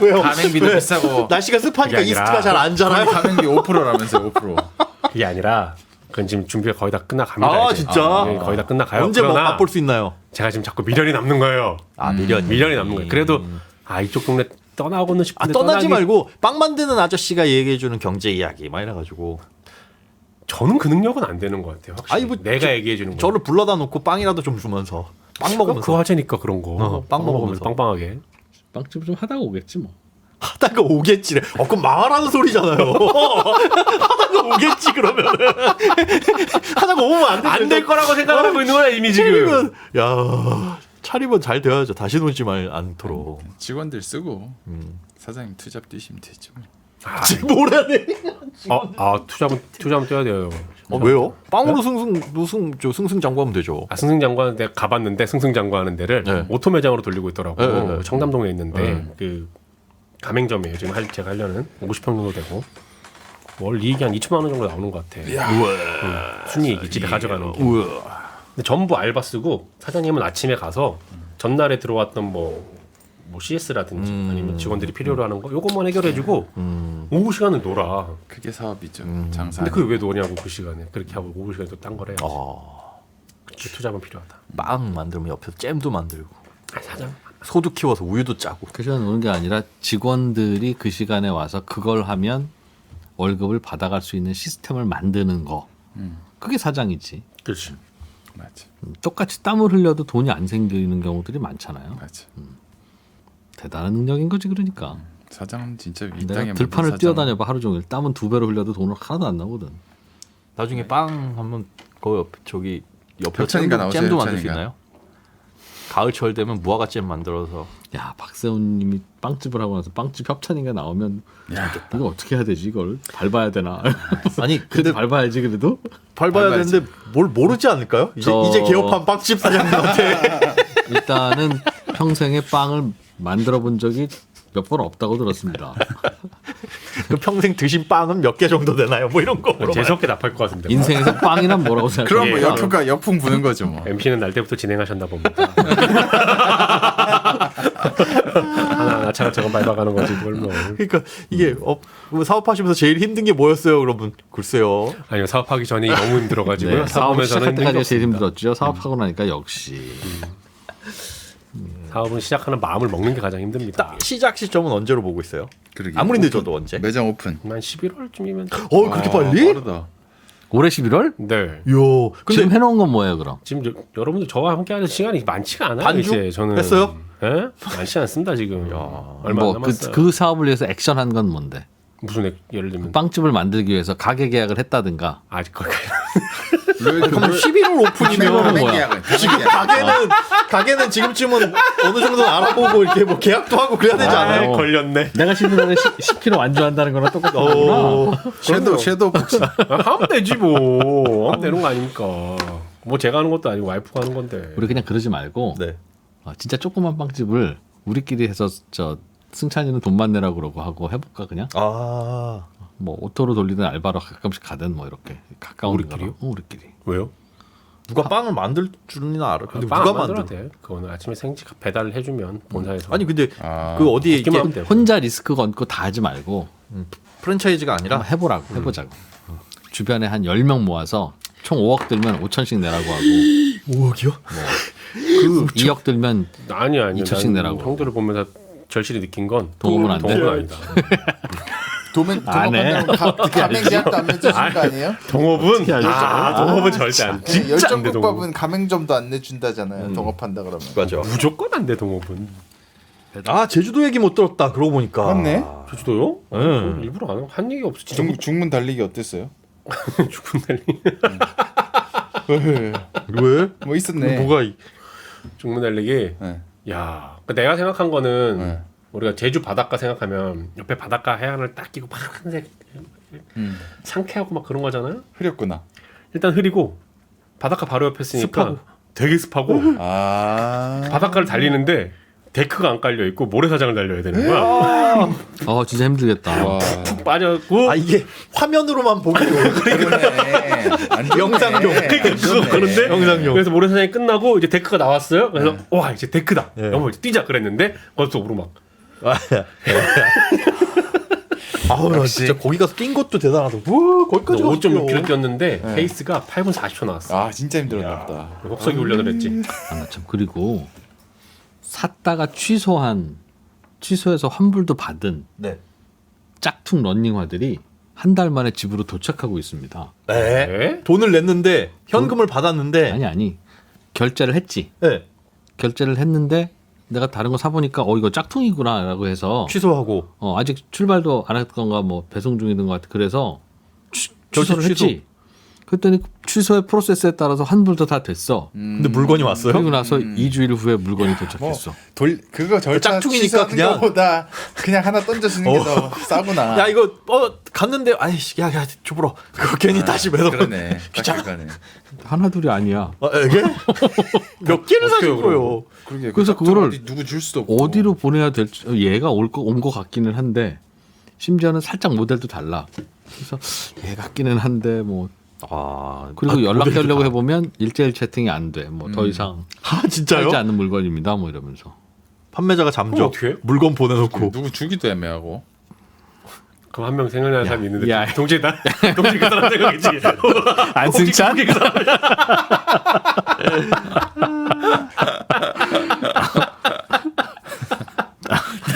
왜요? 가맹비도 왜? 비싸고 날씨가 습하니까 그게 아니라- 이스트가 잘 안 자라요. 가맹비 5%라면서요. 5%. 그게 아니라 그건 지금 준비가 거의 다 끝나갑니다. 아, 이제. 진짜? 네, 거의 다 끝나가요. 언제 그러나 맛볼 수 있나요? 제가 지금 자꾸 미련이 남는 거예요. 아, 미련. 미련이 남는 거예요. 그래도 이쪽 동네 떠나고는 아, 싶은데 떠나지 떠나기- 말고 빵 만드는 아저씨가 얘기해주는 경제 이야기 막 이래가지고 저는 그 능력은 안 되는 것 같아요. 확실히. 아니, 뭐 내가 얘기해 주는 거. 저를 불러다 놓고 빵이라도 좀 주면서 빵 먹으면서 그 화제니까 그런 거. 빵 먹으면서. 빵빵하게. 빵집 좀 하다가 오겠지 뭐. 하다가 오겠지래. 그럼 망하라는 소리잖아요. 하다가 오겠지 그러면은 하다가 오면 안 되죠. 안 될 거라고 생각하고 있는 거야 이미 지금. 차리면 야 차리면 잘 돼야죠. 다시 놓지 않도록. 직원들 쓰고 사장님 투잡 뛰시면 되죠. 뭐라네? 투자면 뛰어야 돼요. 왜요? 빵으로 승승장구하면 되죠. 승승장구하는 데 가봤는데 승승장구하는 데를 네. 오토 매장으로 돌리고 있더라고. 네, 네, 네. 청담동에 있는데 그 가맹점이에요. 지금 제가 하려는 50평 정도 되고 월 이익이 한 2천만 원 정도 나오는 것 같아. 순이익이 집에 가져가는 게. 근데 전부 알바 쓰고 사장님은 아침에 가서 전날에 들어왔던 뭐 CS라든지 아니면 직원들이 필요로 하는 거 요것만 해결해주고 오후 시간은 놀아. 그게 사업이죠. 장사. 근데 그걸 왜 노냐고 그 시간에 그렇게 하고 오후 시간에 또 딴 걸 해야지. 그 투자만 필요하다. 빵 만들면 옆에서 잼도 만들고 사장. 소도 키워서 우유도 짜고. 그 시간 오는 게 아니라 직원들이 그 시간에 와서 그걸 하면 월급을 받아갈 수 있는 시스템을 만드는 거. 그게 사장이지. 그렇지. 맞아. 똑같이 땀을 흘려도 돈이 안 생기는 경우들이 많잖아요. 맞아. 대단한 능력인 거지 그러니까. 사장은 진짜 이 내가 땅에 들판을 모든 뛰어다녀봐 하루 종일 땀은 2배로 흘려도 돈을 하나도 안 나거든. 나중에 빵 한번 그 저기 옆에 협찬인가 나오세요, 잼도 만들 수 협찬인가. 있나요? 가을철 되면 무화과 잼 만들어서 야 박세훈님이 빵집을 하고 나서 빵집 협찬인가 나오면 야. 이거 어떻게 해야 되지 이걸 밟아야 되나? 아니 근데 근데 밟아야지 그래도. 밟아야 밟아야지. 되는데 뭘 모르지 않을까요? 이제 개업한 빵집 사장님한테 일단은 평생에 빵을 만들어 본 적이 몇 번 없다고 들었습니다. 그 평생 드신 빵은 몇 개 정도 되나요? 뭐 이런 거 물어봐요. 재수없게 답할 것 같은데. 인생에서 빵이란 뭐라고 생각해? 그럼 뭐 예. 역효과 역풍 부는 거죠 뭐. MC는 날 때부터 진행하셨나 봅니다. 하나 차근차근 밟아가는 거지 뭘 뭐. 그러니까 이게 뭐 사업하시면서 제일 힘든 게 뭐였어요? 그러면 글쎄요. 아니요 사업하기 전이 너무 힘들어가지고요. 네, 사업을 시작할 사업에서는 때까지가 제일 힘들었습니다. 힘들었죠. 사업하고 나니까 역시. 사업은 시작하는 마음을 먹는 게 가장 힘듭니다. 시작 시점은 언제로 보고 있어요? 그러게. 아무리 오픈. 늦어도 언제? 매장 오픈. 한 11월쯤이면. 그렇게 빨리? 빠르다. 올해 11월? 네. 요. 근데 지금 해놓은 건 뭐예요 그럼? 지금 여러분들 저와 함께하는 시간이 많지가 않아요. 반죽? 이제 저는 했어요? 예? 많지 않습니다 지금. 얼마 안 뭐 남았어요. 그 사업을 위해서 액션한 건 뭔데? 무슨 예를 들면 빵집을 만들기 위해서 가게 계약을 했다든가. 아직 거기까지. 그럼 11월 오픈이면 가맹 뭐야? 계약은. 지금 가게는 지금쯤은 어느 정도 알아보고 이렇게 뭐 계약도 하고 그래야 되지 않아요? 걸렸네. 내가 11월에 10kg 완주한다는 거랑 똑같은 어. 거구나. 섀도우 복싱. 하면 되지 뭐. 하면 되는 거 아닙니까. 뭐 제가 하는 것도 아니고 와이프가 하는 건데. 우리 그냥 그러지 말고 네. 진짜 조그만 빵집을 우리끼리 해서 승찬이는 돈만 내라고 그러고 하고 해볼까 그냥? 아. 뭐 오토로 돌리든 알바로 가끔씩 가든 뭐 이렇게 가까운 우리끼리요? 데로. 우리끼리. 왜요? 누가 빵을 만들 줄은 알아. 근데 빵 누가 안 만들어도 만들어? 돼. 그거는 아침에 생지 배달을 해주면 본사에서. 아니 근데 아. 그 어디에 이게 듣기만 하면 돼. 혼자 리스크 건고 다 하지 말고 프랜차이즈가 아니라 한번 해보라고 해보자고. 주변에 한 10명 모아서 총 5억 들면 5천씩 내라고 하고 5억이요? 그 2억 들면 아니 2천씩 내라고. 형들을 보면서 절실히 느낀 건 동업은 안 돼? 동업은 아니다. 안 해. 가맹 제약도 안 맺어주는 거 아니에요? 동업은 동업은 절대 안 돼. 진짜 안 돼. 동업은 열정국밥은 가맹점도 안 내준다잖아요. 동업한다 그러면. 맞아. 무조건 안 돼. 동업은. 아 제주도 얘기 못 들었다. 그러고 보니까. 맞네. 제주도요? 응. 일부러 안 하고 한 얘기 없어. 진짜 중문 달리기 어땠어요? 죽은 날리. 왜? 뭐 있었네. 뭐가 죽는 날리기. 네. 야, 내가 생각한 거는 네. 우리가 제주 바닷가 생각하면 옆에 바닷가 해안을 딱 끼고 파란색 상쾌하고 막 그런 거잖아요. 흐렸구나. 일단 흐리고 바닷가 바로 옆에 있으니까 습하고. 되게 습하고 아. 바닷가를 달리는데 데크가 안 깔려 있고 모래사장을 달려야 되는 거야. 진짜 힘들겠다. 와. 푹 빠졌고 아 이게 화면으로만 보기로 그러네. 안 좋네. 영상용. 안 그거 좋네. 그런데 영상용. 그래서 모래사장이 끝나고 이제 데크가 나왔어요. 그래서 와 이제 데크다. 네. 여보 이제 뛰자 그랬는데 거기서 막 아우 나 역시. 진짜 거기 가서 뛴 것도 대단하다. 우 거기까지 5.6km 뛰었는데 페이스가 8분 40초 나왔어. 아 진짜 힘들었나 보다. 혹서기 훈련을 했지. 참 그리고 샀다가 취소해서 환불도 받은 네. 짝퉁 런닝화들이 한 달 만에 집으로 도착하고 있습니다. 네. 네? 돈을 냈는데 현금을 받았는데. 아니 결제를 했지. 네. 결제를 했는데 내가 다른 거 사보니까 이거 짝퉁이구나라고 해서 취소하고. 아직 출발도 안 했던가 뭐 배송 중이던 것 같아. 그래서 결제 취소를 취소. 했지. 그랬더니 취소의 프로세스에 따라서 환불도 다 됐어. 근데 물건이 왔어요? 그리고 나서 2주일 후에 물건이 도착했어. 그거 절차 짝퉁이니까 취소하는 그냥. 거보다 그냥 하나 던져주는 게 더 싸구나. 야 이거 갔는데 아이씨 야 줘보라. 그거 괜히 다시 매서. 그러네. 귀찮아. 딱 하나 둘이 아니야. 이게 몇 개를 사준 어떻게 거요? 그러게. 그래서 그거를 누구 줄 수도 없고. 어디로 보내야 될지 얘가 온 거 같기는 한데 심지어는 살짝 모델도 달라. 그래서 얘 같기는 한데 뭐 그리고 연락하려고 해보면 일제일 채팅이 안 돼. 뭐 더 이상 진짜요? 팔지 않는 물건입니다. 뭐 이러면서. 판매자가 그럼 잠적. 어떻게 해? 물건 보내놓고. 누구 주기도 애매하고. 그럼 한 명 생각나는 사람이 있는데 야. 동시에 그 사람 생각했지. 안승찬? 혹시 그 사람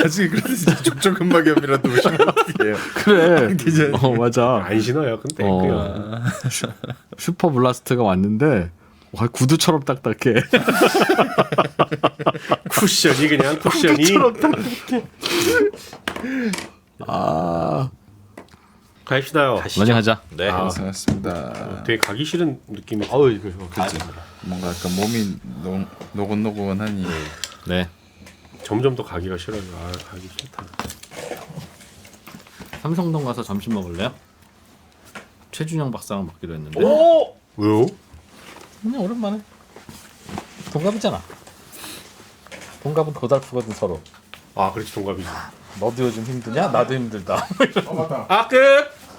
나중에 그래서 진짜 족저근막염이라도 오시면 어떡해요. 그래. 기자님. 맞아. 안 신어요. 근데 그냥. 슈퍼 블라스트가 왔는데 와, 구두처럼 딱딱해. 쿠션이 그냥 쿠션이. 가입시다요. 러닝하자. 네. 고생하셨습니다. 되게 가기 싫은 느낌이. 아우 이거 뭔가 약간 몸이 노곤노곤하니. 네. 점점 더 가기가 싫어요. 가기 싫다. 삼성동 가서 점심 먹을래요? 최준영 박사랑 먹기로 했는데. 왜요? 그냥 오랜만에. 동갑이잖아. 동갑은 고달프거든 서로. 아 그렇지 동갑이지. 너도 요즘 힘드냐? 나도 힘들다. 아 끝.